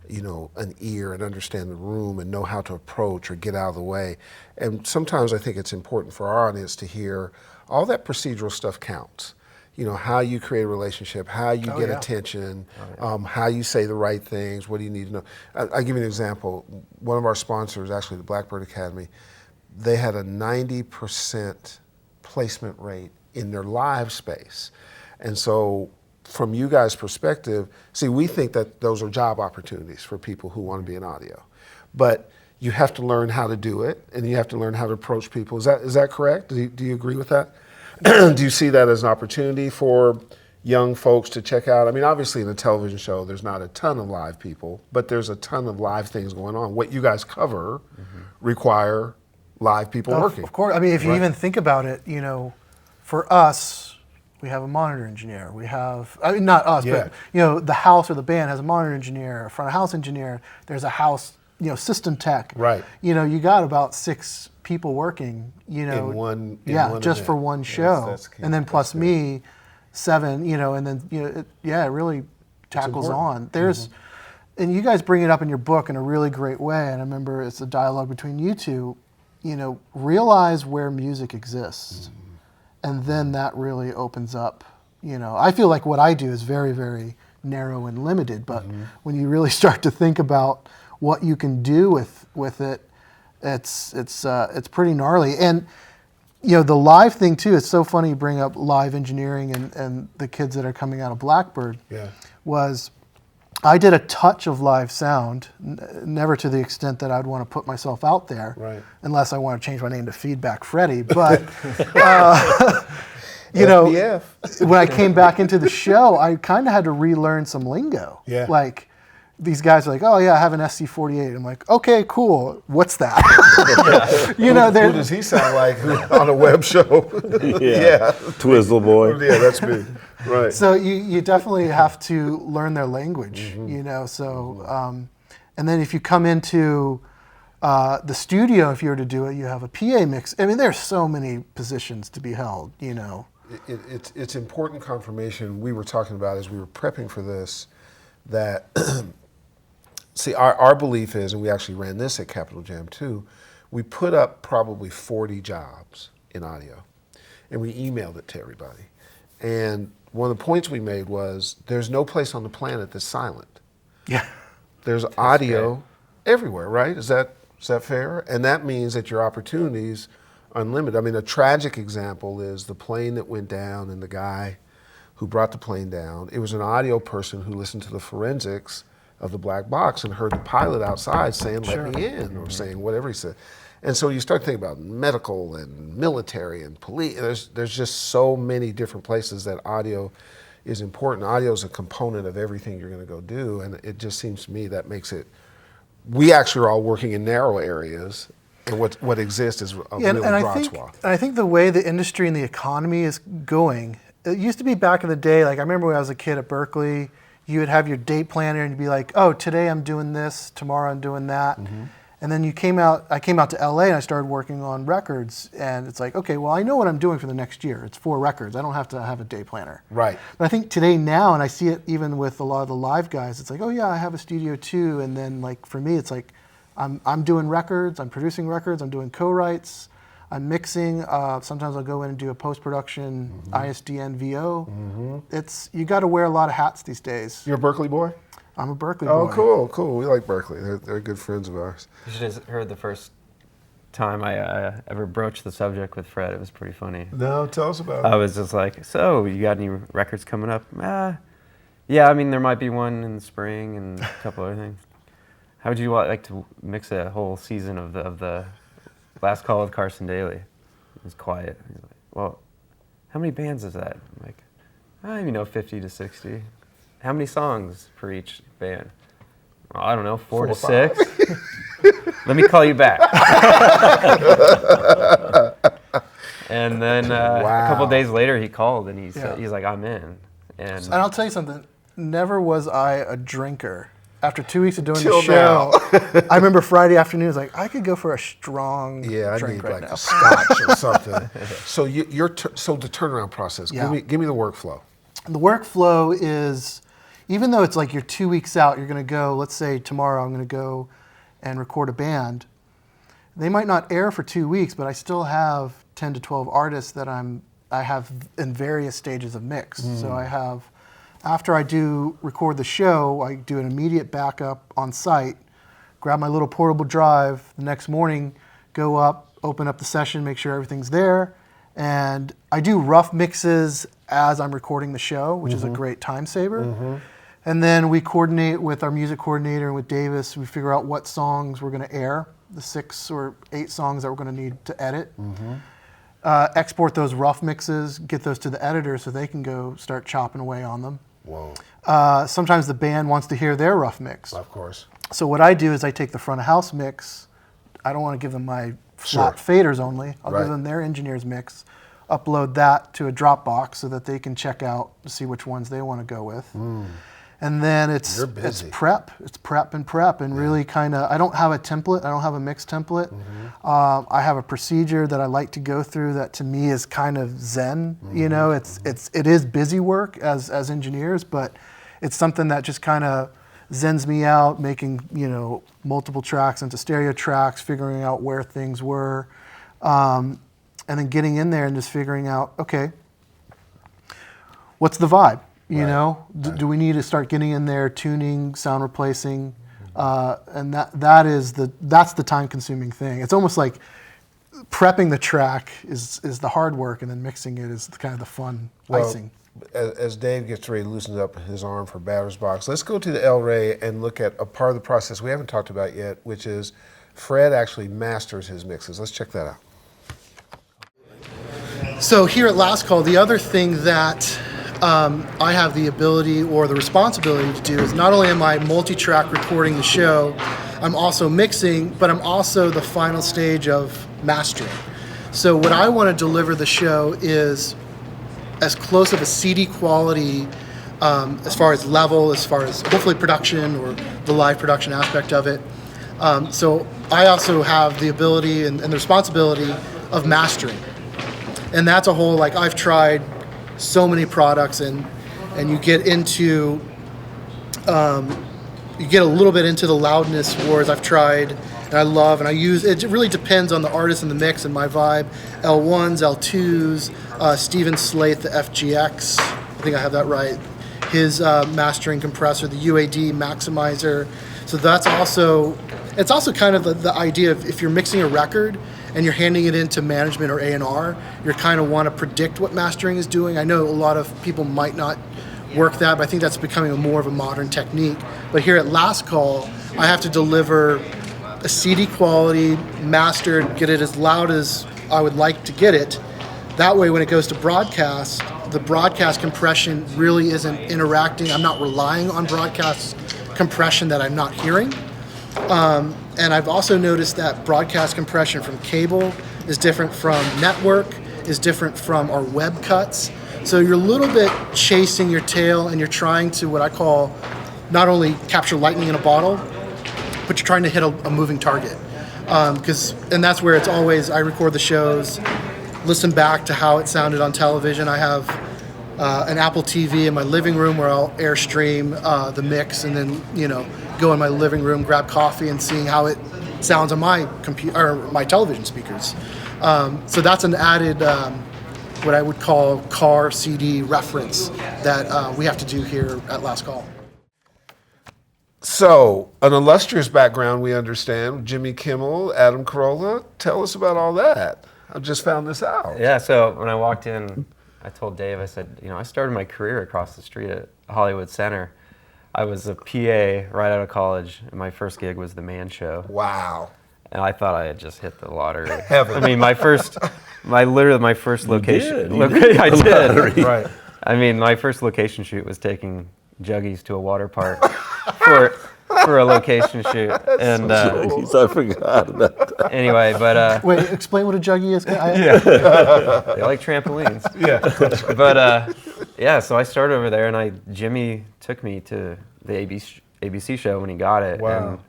an ear and understand the room and know how to approach or get out of the way. And sometimes I think it's important for our audience to hear all that procedural stuff counts. How you create a relationship, how you get attention, how you say the right things, what do you need to know. I'll give you an example. One of our sponsors, actually the Blackbird Academy, they had a 90% placement rate in their live space. And so from you guys' perspective, we think that those are job opportunities for people who want to be in audio. But you have to learn how to do it, and you have to learn how to approach people. Is that correct? Do you agree with that? Do you see that as an opportunity for young folks to check out? I mean, obviously in a television show, there's not a ton of live people, but there's a ton of live things going on. What you guys cover require live people working. Of course. I mean, if you even think about it, for us, we have a monitor engineer. We have, not us, but the house or the band has a monitor engineer, a front of house engineer. There's a house, system tech. Right. You got about 6 people working. In one just event. for one show, That's key. and then plus me, 7. And then it really tackles on. There's, and you guys bring it up in your book in a really great way. And I remember it's a dialogue between you two. Realize where music exists. And then that really opens up, I feel like what I do is very, very narrow and limited, but when you really start to think about what you can do with it, it's pretty gnarly. And, the live thing too, it's so funny you bring up live engineering and the kids that are coming out of Blackbird. Was I did a touch of live sound, never to the extent that I'd want to put myself out there, unless I want to change my name to Feedback Freddy. But when I came back into the show, I kind of had to relearn some lingo. Like these guys are like, "Oh yeah, I have an SC48." I'm like, "Okay, cool. What's that?" Who does he sound like on a web show? Twizzle boy. Yeah, that's me. Right. So you definitely have to learn their language, So, and then if you come into the studio, if you were to do it, you have a PA mix. I mean, there's so many positions to be held, It's important confirmation. We were talking about as we were prepping for this that, our belief is, and we actually ran this at Capital Jam too, we put up probably 40 jobs in audio, and we emailed it to everybody. And one of the points we made was there's no place on the planet that's silent. There's audio everywhere, right? Is that fair? And that means that your opportunities are unlimited. I mean, a tragic example is the plane that went down and the guy who brought the plane down. It was an audio person who listened to the forensics of the black box and heard the pilot outside saying, "Let me in," or saying whatever he said. And so you start thinking about medical and military and police. There's just so many different places that audio is important. Audio is a component of everything you're going to go do, and it just seems to me that makes it. We actually are all working in narrow areas, and what exists is a really broad swath. And I think the way the industry and the economy is going, it used to be back in the day. Like I remember when I was a kid at Berkeley, you would have your date planner and you'd be like, "Oh, today I'm doing this, tomorrow I'm doing that." And then I came out to LA and I started working on records. And it's like, okay, well, I know what I'm doing for the next year. It's 4 records. I don't have to have a day planner. Right. But I think today now, and I see it even with a lot of the live guys, it's like, oh yeah, I have a studio too. And then like for me, it's like, I'm doing records, I'm producing records, I'm doing co-writes, I'm mixing. Sometimes I'll go in and do a post-production ISDN VO. You got to wear a lot of hats these days. You're a Berkeley boy? I'm a Berkeley boy. boy. Cool. We like Berkeley. They're good friends of ours. You should have heard the first time I ever broached the subject with Fred. It was pretty funny. No, tell us about it. I was just like, so you got any records coming up? Yeah, I mean, there might be one in the spring and a couple other things. How would you like to mix a whole season of the Last Call with Carson Daly? It was quiet. He's like, well, how many bands is that? I'm like, 50 to 60. How many songs for each band? Well, I don't know, 4 to 6. Let me call you back. And then a couple days later, he called and he's like, I'm in. And I'll tell you something. Never was I a drinker. After 2 weeks of doing the show, I remember Friday afternoon, I was like, I could go for a strong drink right now. A scotch or something. So so the turnaround process. Give me the workflow. The workflow is, even though it's like you're 2 weeks out, you're going to go. Let's say tomorrow I'm going to go and record a band. They might not air for 2 weeks, but I still have 10 to 12 artists that I have in various stages of mix. So I have. After I record the show, I do an immediate backup on site, grab my little portable drive the next morning, go up, open up the session, make sure everything's there. And I do rough mixes as I'm recording the show, which is a great time saver. And then we coordinate with our music coordinator and with Davis. We figure out what songs we're going to air, the 6 or 8 songs that we're going to need to edit. Export those rough mixes, get those to the editor so they can go start chopping away on them. Whoa. Sometimes the band wants to hear their rough mix. Of course. So what I do is I take the front of house mix. I don't want to give them my flat faders only. I'll give them their engineer's mix, upload that to a Dropbox so that they can check out to see which ones they want to go with. And then it's prep. It's prep, and really kind of, I don't have a template. I don't have a mix template. I have a procedure that I like to go through that to me is kind of zen. You know, it is busy work as engineers, but it's something that just kind of zens me out, making, multiple tracks into stereo tracks, figuring out where things were, and then getting in there and just figuring out, okay, what's the vibe? Do we need to start getting in there, tuning, sound replacing, and that's the time-consuming thing. It's almost like prepping the track is the hard work, and then mixing it is kind of the fun icing. As Dave gets ready to loosen up his arm for batter's box, let's go to the El Rey and look at a part of the process we haven't talked about yet, which is Fred actually masters his mixes. Let's check that out. So here at Last Call, the other thing that I have the ability or the responsibility to do is not only am I multi-track recording the show, I'm also mixing, but I'm also the final stage of mastering. So what I want to deliver the show is as close of a CD quality as far as level, as far as hopefully production or the live production aspect of it. So I also have the ability and the responsibility of mastering. And that's a whole, like, I've tried so many products, and you get into you get a little bit into the loudness wars. I've tried and I love and I use. It really depends on the artist and the mix and my vibe. L1s, L2s, Steven Slate, the FGX. I think I have that right. His mastering compressor, the UAD maximizer. So that's also, it's also kind of the idea of if you're mixing a record and you're handing it into management or A&R, you kind of want to predict what mastering is doing. I know a lot of people might not work that, but I think that's becoming more of a modern technique. But here at Last Call, I have to deliver a CD quality, mastered, get it as loud as I would like to get it. That way when it goes to broadcast, the broadcast compression really isn't interacting. I'm not relying on broadcast compression that I'm not hearing. And I've also noticed that broadcast compression from cable is different from network, is different from our web cuts. So you're a little bit chasing your tail, and you're trying to, what I call, not only capture lightning in a bottle, but you're trying to hit a moving target. And that's where it's always, I record the shows, listen back to how it sounded on television. I have an Apple TV in my living room where I'll airstream the mix, and then go in my living room, grab coffee, and seeing how it sounds on my computer or my television speakers. So that's an added what I would call car CD reference that we have to do here at Last Call. So, an illustrious background, we understand. Jimmy Kimmel, Adam Carolla. Tell us about all that. I just found this out. Yeah, so when I walked in, I told Dave, I said, I started my career across the street at Hollywood Center. I was a PA right out of college, and my first gig was The Man Show. Wow. And I thought I had just hit the lottery. Heaven. I mean, my first location. I did. Right. I mean, my first location shoot was taking Juggies to a water park for a location shoot. And I forgot about that. anyway, but Wait, explain what a juggie is. they like trampolines. Yeah. But yeah, so I started over there, and Jimmy took me to the ABC show when he got it. Wow. And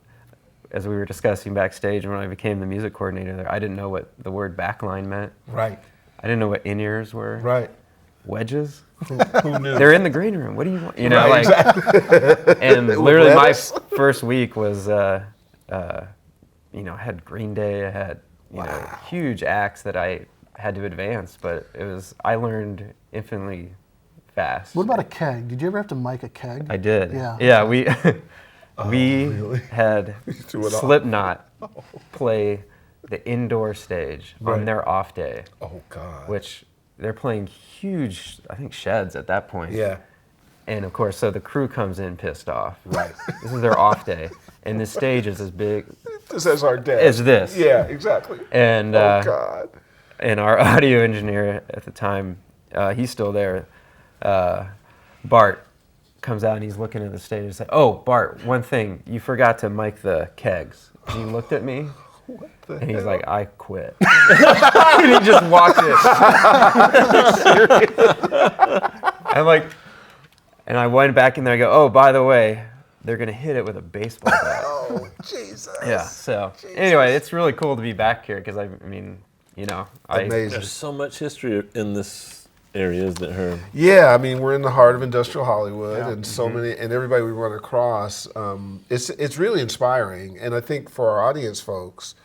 as we were discussing backstage, when I became the music coordinator there, I didn't know what the word backline meant. Right. I didn't know what in-ears were. Right. Wedges? Who knew? They're in the green room. What do you want? Right, exactly. And literally my lettuce? first week was, I had Green Day, I had, huge acts that I had to advance, but I learned infinitely fast. What about a keg? Did you ever have to mic a keg? I did. Yeah. Yeah, we really? had threw it off. Slipknot play the indoor stage Right. on their off day, Oh, God. which they're playing huge, I think, sheds at that point. Yeah. And of course, so the crew comes in pissed off. Right. This is their off day, and the stage is as big This is our dad. as this. Yeah, exactly. And Oh, God. and our audio engineer at the time, he's still there. Bart comes out and he's looking at the stage and said, "Oh, Bart, one thing, you forgot to mic the kegs." And he looked at me. And he's like, "I quit." And he just walked in. And I went back in there and go, "Oh, by the way, they're going to hit it with a baseball bat." Oh, Jesus. Yeah, so anyway, it's really cool to be back here because Amazing. There's so much history in this area, isn't it, Herb? Yeah, I mean, we're in the heart of industrial Hollywood, and so many, and everybody we run across, it's really inspiring. And I think for our audience folks,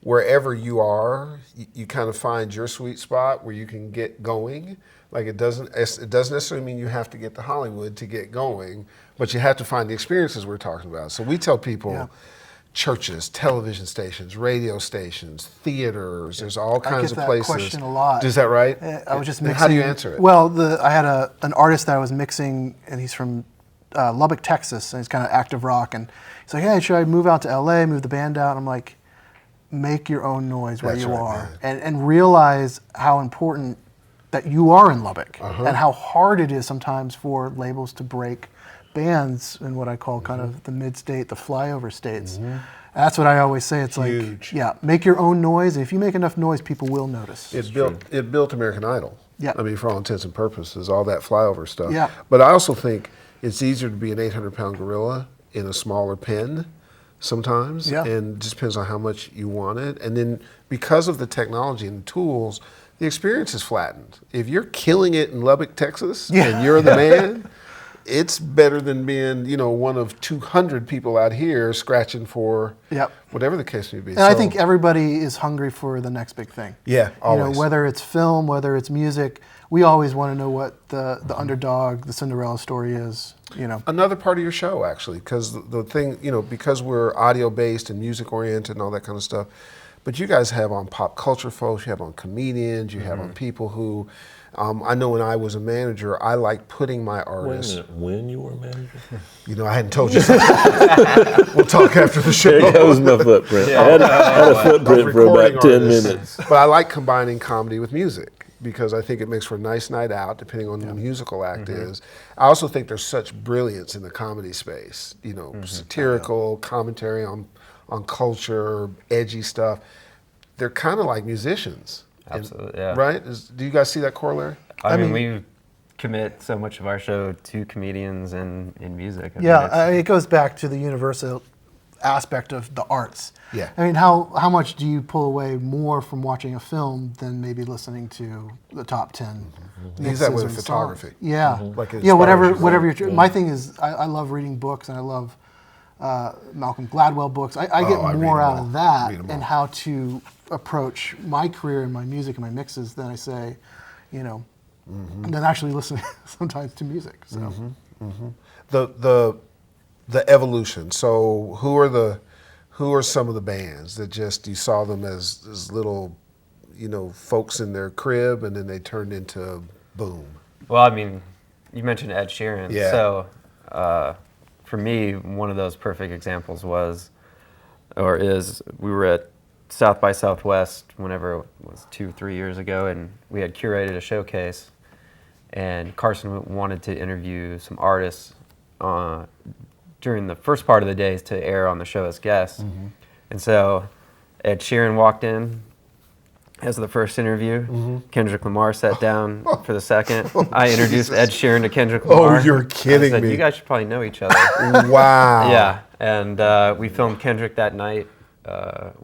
wherever you are, you kind of find your sweet spot where you can get going. Like it doesn't necessarily mean you have to get to Hollywood to get going, but you have to find the experiences we're talking about. So we tell people. Churches, television stations, radio stations, theaters. There's all kinds of places. I get that question a lot. Is that right? I was just mixing. How do you answer it? Well, I had an artist that I was mixing, and he's from Lubbock, Texas, and he's kind of active rock. And he's like, "Hey, should I move out to LA, move the band out?" And I'm like, "Make your own noise where That's you right, are, man. and realize how important that you are in Lubbock, and how hard it is sometimes for labels to break bands in what I call kind of the mid-state, the flyover states." That's what I always say. It's Huge. like, make your own noise. And if you make enough noise, people will notice. It built American Idol. Yeah. I mean, for all intents and purposes, all that flyover stuff. Yeah. But I also think it's easier to be an 800-pound gorilla in a smaller pen sometimes. Yeah. And it just depends on how much you want it. And then because of the technology and the tools, the experience is flattened. If you're killing it in Lubbock, Texas, and you're the man, it's better than being, one of 200 people out here scratching for whatever the case may be. And I think everybody is hungry for the next big thing. Yeah, always. Whether it's film, whether it's music, we always want to know what the underdog, the Cinderella story is. Another part of your show, actually, because the thing, because we're audio based and music oriented and all that kind of stuff, but you guys have on pop culture folks, you have on comedians, you have on people who. I know when I was a manager, I liked putting my artists. Wait a minute, when you were a manager? I hadn't told you. We'll talk after the show. There goes my footprint. I had a footprint for about 10 minutes. But I like combining comedy with music because I think it makes for a nice night out, depending on who the musical act is. I also think there's such brilliance in the comedy space. Satirical commentary on culture, edgy stuff. They're kind of like musicians. Absolutely, yeah. Right? Do you guys see that corollary? I mean, we commit so much of our show to comedians and in music. It goes back to the universal aspect of the arts. Yeah. I mean, how much do you pull away more from watching a film than maybe listening to the top 10? Use that with mixes and photography. songs? Yeah. Like it Yeah, whatever inspires you. my thing is, I love reading books, and I love Malcolm Gladwell books. I get I read more them out all. of that Read them and all. how to approach my career and my music and my mixes than I say, than actually listening sometimes to music. So. The evolution. So who are some of the bands that just you saw them as little, folks in their crib, and then they turned into boom? Well, I mean, you mentioned Ed Sheeran. Yeah. So for me, one of those perfect examples is we were at South by Southwest whenever it was 2-3 years ago, and we had curated a showcase, and Carson wanted to interview some artists during the first part of the day to air on the show as guests. And so Ed Sheeran walked in as the first interview. Kendrick Lamar sat down for the second. I introduced Ed Sheeran to Kendrick Lamar. Oh, you're kidding I said, me. You guys should probably know each other. Wow. Yeah, and we filmed Kendrick that night at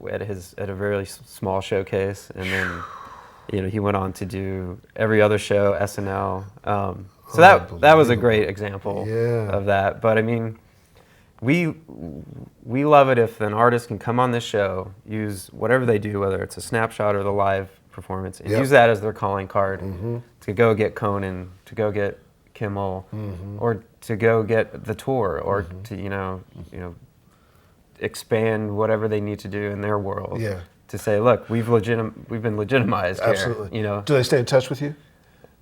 a very small showcase, and then he went on to do every other show, SNL. So that was a great example of that. But I mean, we love it if an artist can come on this show, use whatever they do, whether it's a snapshot or the live performance, and use that as their calling card to go get Conan, to go get Kimmel, or to go get the tour, or to expand whatever they need to do in their world. Yeah. To say, look, we've been legitimized Absolutely. here. Do they stay in touch with you?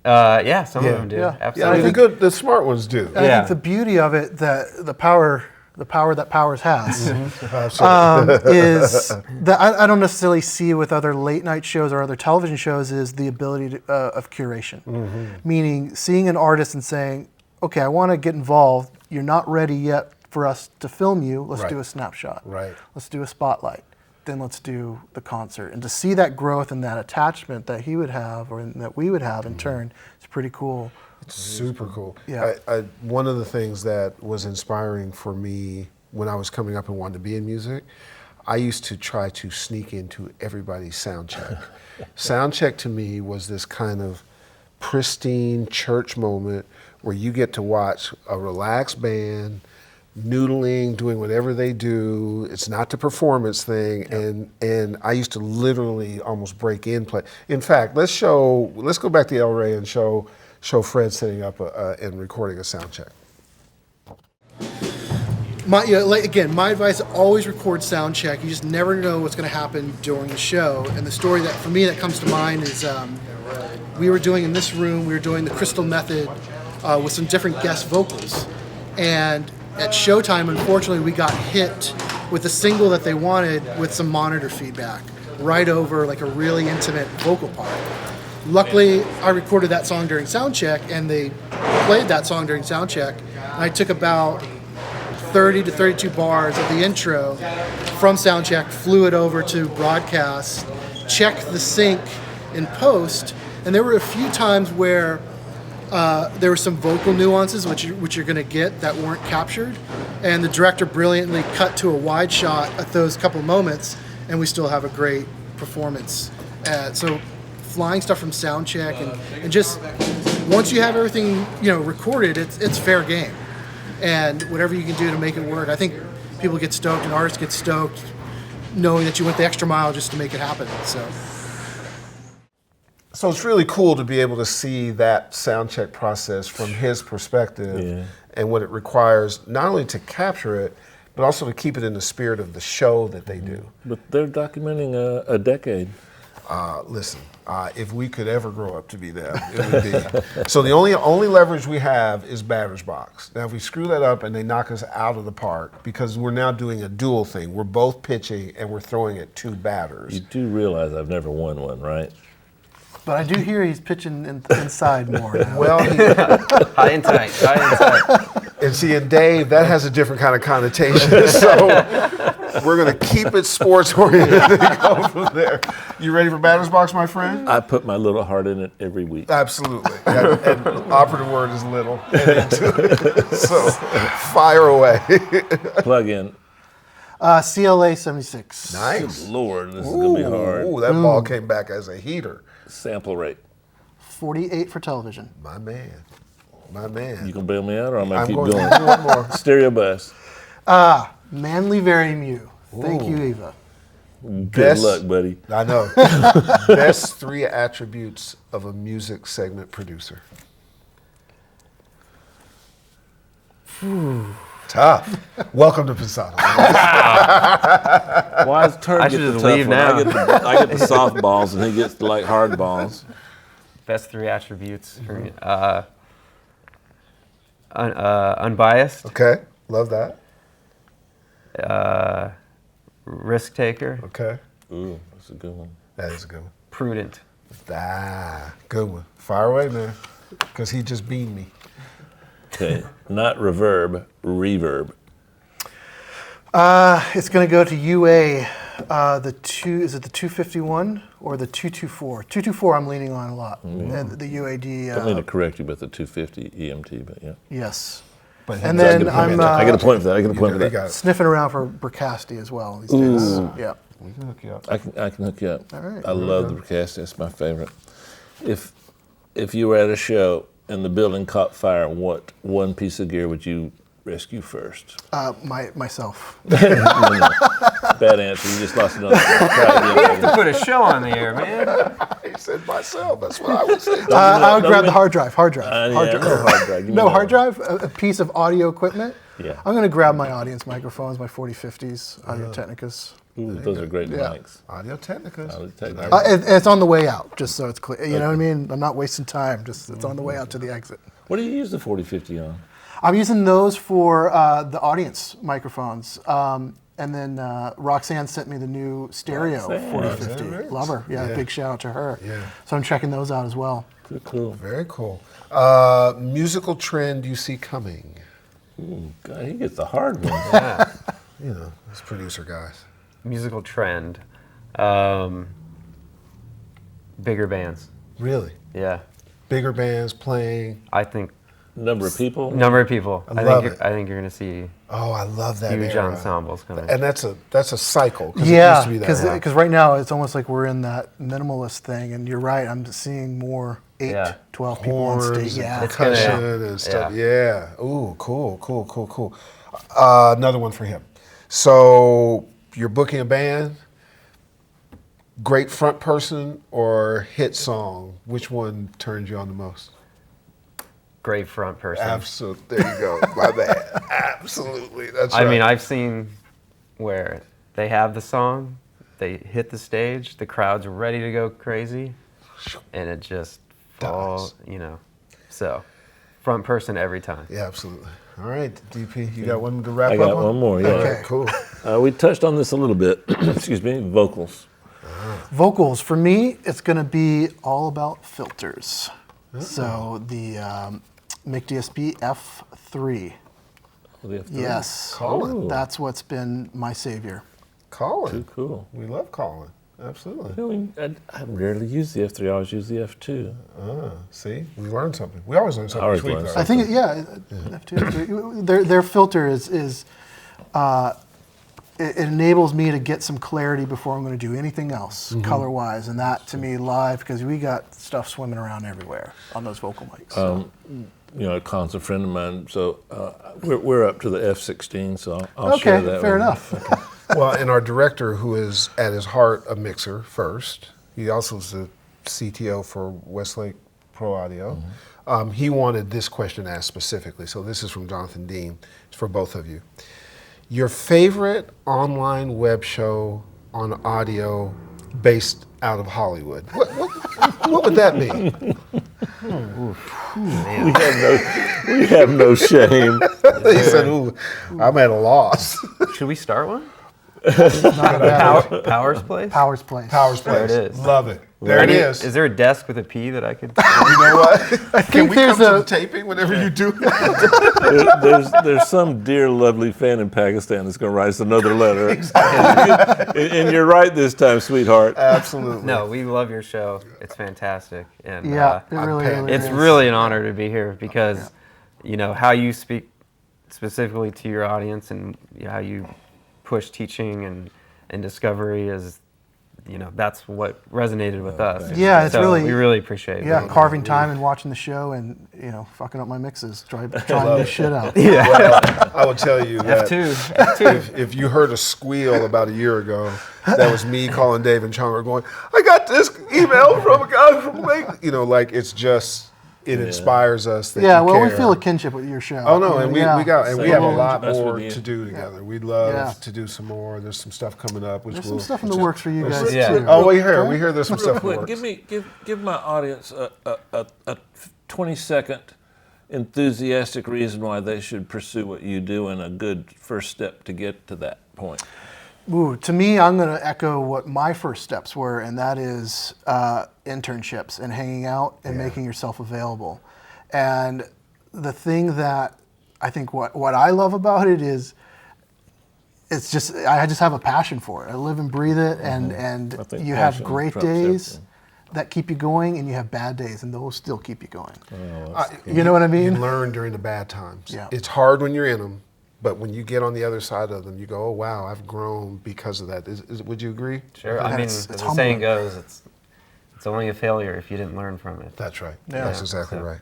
Yeah, some of them do. Yeah. Absolutely. Yeah, the smart ones do. And I think the beauty of it, that the power that Powers has, is that I don't necessarily see with other late night shows or other television shows, is the ability of curation. Meaning seeing an artist and saying, okay, I want to get involved. You're not ready yet for us to film you. Let's do a snapshot. Right. Let's do a spotlight. Then let's do the concert. And to see that growth and that attachment that he would have, or that we would have in turn, it's pretty cool. It's super cool. Yeah. One of the things that was inspiring for me when I was coming up and wanted to be in music, I used to try to sneak into everybody's sound check. Sound check to me was this kind of pristine church moment where you get to watch a relaxed band noodling, doing whatever they do. It's not the performance thing, and I used to literally almost break in play. In fact, let's go back to El Rey and show Fred setting up and recording a sound check. My advice: always record sound check. You just never know what's going to happen during the show. And the story that for me that comes to mind is we were doing in this room. We were doing the Crystal Method with some different guest vocals, and at showtime, unfortunately, we got hit with the single that they wanted with some monitor feedback right over like a really intimate vocal part. Luckily, I recorded that song during sound check, and they played that song during sound check. And I took about 30 to 32 bars of the intro from sound check, flew it over to broadcast, checked the sync in post, and there were a few times where there were some vocal nuances which you're going to get that weren't captured, and the director brilliantly cut to a wide shot at those couple moments, and we still have a great performance. So flying stuff from sound check and just once you have everything recorded, it's fair game, and whatever you can do to make it work. I think people get stoked and artists get stoked knowing that you went the extra mile just to make it happen. So it's really cool to be able to see that sound check process from his perspective and what it requires, not only to capture it, but also to keep it in the spirit of the show that they do. But they're documenting a decade. Listen, if we could ever grow up to be that, it would be. So the only leverage we have is batter's box. Now, if we screw that up and they knock us out of the park, because we're now doing a dual thing, we're both pitching and we're throwing at two batters. You do realize I've never won one, right? But I do hear he's pitching inside more now. Well, High and tight. and see, in Dave, that has a different kind of connotation. So we're going to keep it sports oriented and go from there. You ready for batter's box, my friend? I put my little heart in it every week. Absolutely. And operative word is little. So fire away. Plug in. CLA 76. Nice. Good Lord, this is going to be hard. Ooh, that ball came back as a heater. Sample rate. 48 for television. My man. My man. You can bail me out, or I'm going I'm to keep going going? to do one more. Stereo bus. Manly Very Mew. Thank you, Eva. Good Best- luck, buddy. I know. Best 3 attributes of a music segment producer. Tough. Welcome to Pensado. Why is Turn I get should the just tough leave one? now. I get the soft balls, and he gets the like hard balls. Best 3 attributes for me. Unbiased, Okay. Love that. risk taker, Okay. Ooh, that's a good one. That is a good one. prudent. Good one. Fire away, man. Because he just beamed me. Okay, not reverb, reverb. It's going to go to UA. Is it the 251 or the 224? 224 I'm leaning on a lot. And the UAD. I mean to correct you about the 250 EMT, but yeah. Yes. But And I then get a point I'm for that. I get a point for that. I get a point for You that. got it. sniffing around for Bricasti as well these days. Yeah. We can hook you up. I can hook you up. All right. I love the broadcast. That's my favorite. If you were at a show and the building caught fire, what one piece of gear would you rescue first? Myself. No. Bad answer. You just lost another one. Try again. To put a show on the air, man. He said myself. That's what I would say. I would grab the hard drive. Yeah, no hard drive. Give me No that hard one. drive. A piece of audio equipment. Yeah. I'm going to grab my audience microphones, my 4050s, Audio Technicas. Ooh, those are great Yeah. mics. Audio Technicas. Audio Technicas. It's on the way out, just so it's clear. You know what I mean? I'm not wasting time. Just it's on the way out to the exit. What do you use the 4050 on? I'm using those for the audience microphones. And then Roxanne sent me the new stereo Roxanne. 4050. Roxanne. Love her. Yeah, Yeah. big shout out to her. Yeah. So I'm checking those out as well. Cool. Very cool. Musical trend you see coming? Ooh, God, he gets the hard ones. Yeah. You know, as producer guys. Musical trend. Bigger bands. Really? Yeah. Bigger bands playing. I think Number of people. number of people. I love think it. I think you're going to see Oh, I love that huge era. ensembles coming. And that's a cycle. 'Cause it Yeah, used to be that. because right now it's almost like we're in that minimalist thing. And you're right, I'm seeing more 8, Yeah. 12 people on Horns stage. and Yeah. It's gonna- percussion and stuff. yeah. Yeah. Ooh, cool. Another one for him. So you're booking a band. Great front person or hit song? Which one turns you on the most? Great front person. Absolutely. There you go. My bad. Absolutely. That's right. I mean, I've seen where they have the song, they hit the stage, the crowd's ready to go crazy, and it just falls, So, front person every time. Yeah, absolutely. All right, DP, you got one to wrap I up got on? one more, yeah. Okay, cool. We touched on this a little bit. Excuse me. Vocals. Vocals, for me, it's going to be all about filters. So the Mic DSP F3. Oh, the F3. Yes. Colin. That's what's been my savior. Colin. Too cool. We love Colin. Absolutely. I mean, I rarely use the F3. I always use the F2. See, we learned something. We always learn something. I always each week, learn though. I think, F2, their filter is it enables me to get some clarity before I'm going to do anything else color-wise, and that to me live, because we got stuff swimming around everywhere on those vocal mics. Colin's a friend of mine, so we're up to the F16, so I'll share Okay, that fair with you. enough. Well, and our director, who is at his heart a mixer first, he also is the CTO for Westlake Pro Audio. He wanted this question asked specifically, so this is from Jonathan Dean. It's for both of you. Your favorite online web show on audio based out of Hollywood. What would that be? We have no shame. He said, "Ooh, I'm at a loss." Should we start one? Not a bad Powers Place? Powers Place. Powers There Place. it is. Love it. There it is. Is there a desk with a P that I could? You know what? Can think we come there's to a- the taping whenever you do? There's some dear, lovely fan in Pakistan that's going to write us another letter. And you're right this time, sweetheart. Absolutely. No, we love your show. It's fantastic, and Yeah, it really, paying. really it's is. really an honor to be here because, how you speak specifically to your audience and how you push teaching and discovery is, that's what resonated with us. Yeah, it's so really, we really appreciate it. Yeah, carving time and watching the show and, fucking up my mixes, trying new shit out. Yeah. Well, I will tell you that F2. if you heard a squeal about a year ago, that was me calling Dave and Chonga going, I got this email from a guy from Lake. It's just, it inspires us that you we care. feel a kinship with your show. Oh no, and we have a lot That's more with you. to do together. We'd love to do some more. There's some stuff coming up. There's some stuff in the works for you guys Yeah. too. Oh, we hear there's some stuff in the Quick, works. give my audience a 20-second enthusiastic reason why they should pursue what you do and a good first step to get to that point. Ooh, to me, I'm going to echo what my first steps were, and that is internships and hanging out and making yourself available. And the thing that I think what I love about it is I just have a passion for it. I live and breathe it, and you have great days that keep you going, and you have bad days, and those still keep you going. You know what I mean? You learn during the bad times. Yeah. It's hard when you're in them. But when you get on the other side of them, you go, oh, wow, I've grown because of that. Would you agree? Sure. I mean, as the saying goes, it's only a failure if you didn't learn from it. That's right. Yeah. That's exactly right.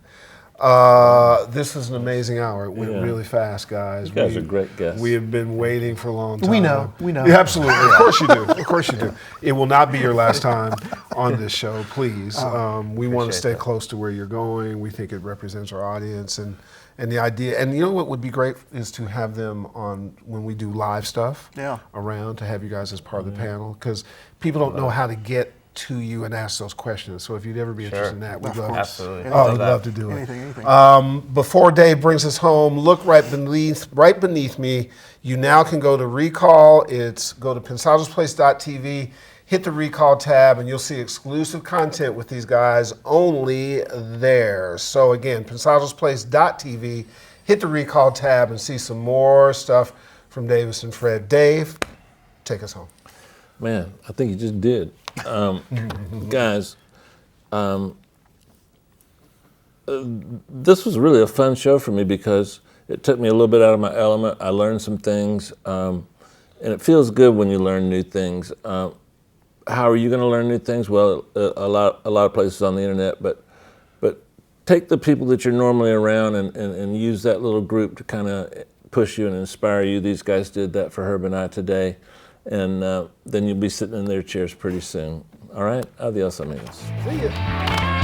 This is an amazing hour. It went really fast, guys. You guys are great guests. We have been waiting for a long time. We know. Yeah, absolutely. Of course you do. Of course you do. It will not be your last time on this show, please. We want to stay close to where you're going. We think it represents our audience and the idea, and you know what would be great is to have them on when we do live stuff around, to have you guys as part of the panel, because people don't know how to get to you and ask those questions. So if you'd ever be interested in that, we'd love, Absolutely. we'd love to do it. Anything. Before Dave brings us home, look right beneath me. You now can go to Recall. Go to pensadosplace.tv. Hit the Recall tab, and you'll see exclusive content with these guys only there. So again, pensadosplace.tv. Hit the Recall tab and see some more stuff from Davis and Fred. Dave, take us home. Man, I think you just did. Guys, this was really a fun show for me because it took me a little bit out of my element. I learned some things, and it feels good when you learn new things. How are you going to learn new things? Well, a lot of places on the internet, but take the people that you're normally around and use that little group to kind of push you and inspire you. These guys did that for Herb and I today, and then you'll be sitting in their chairs pretty soon. All right, adios amigos. See ya.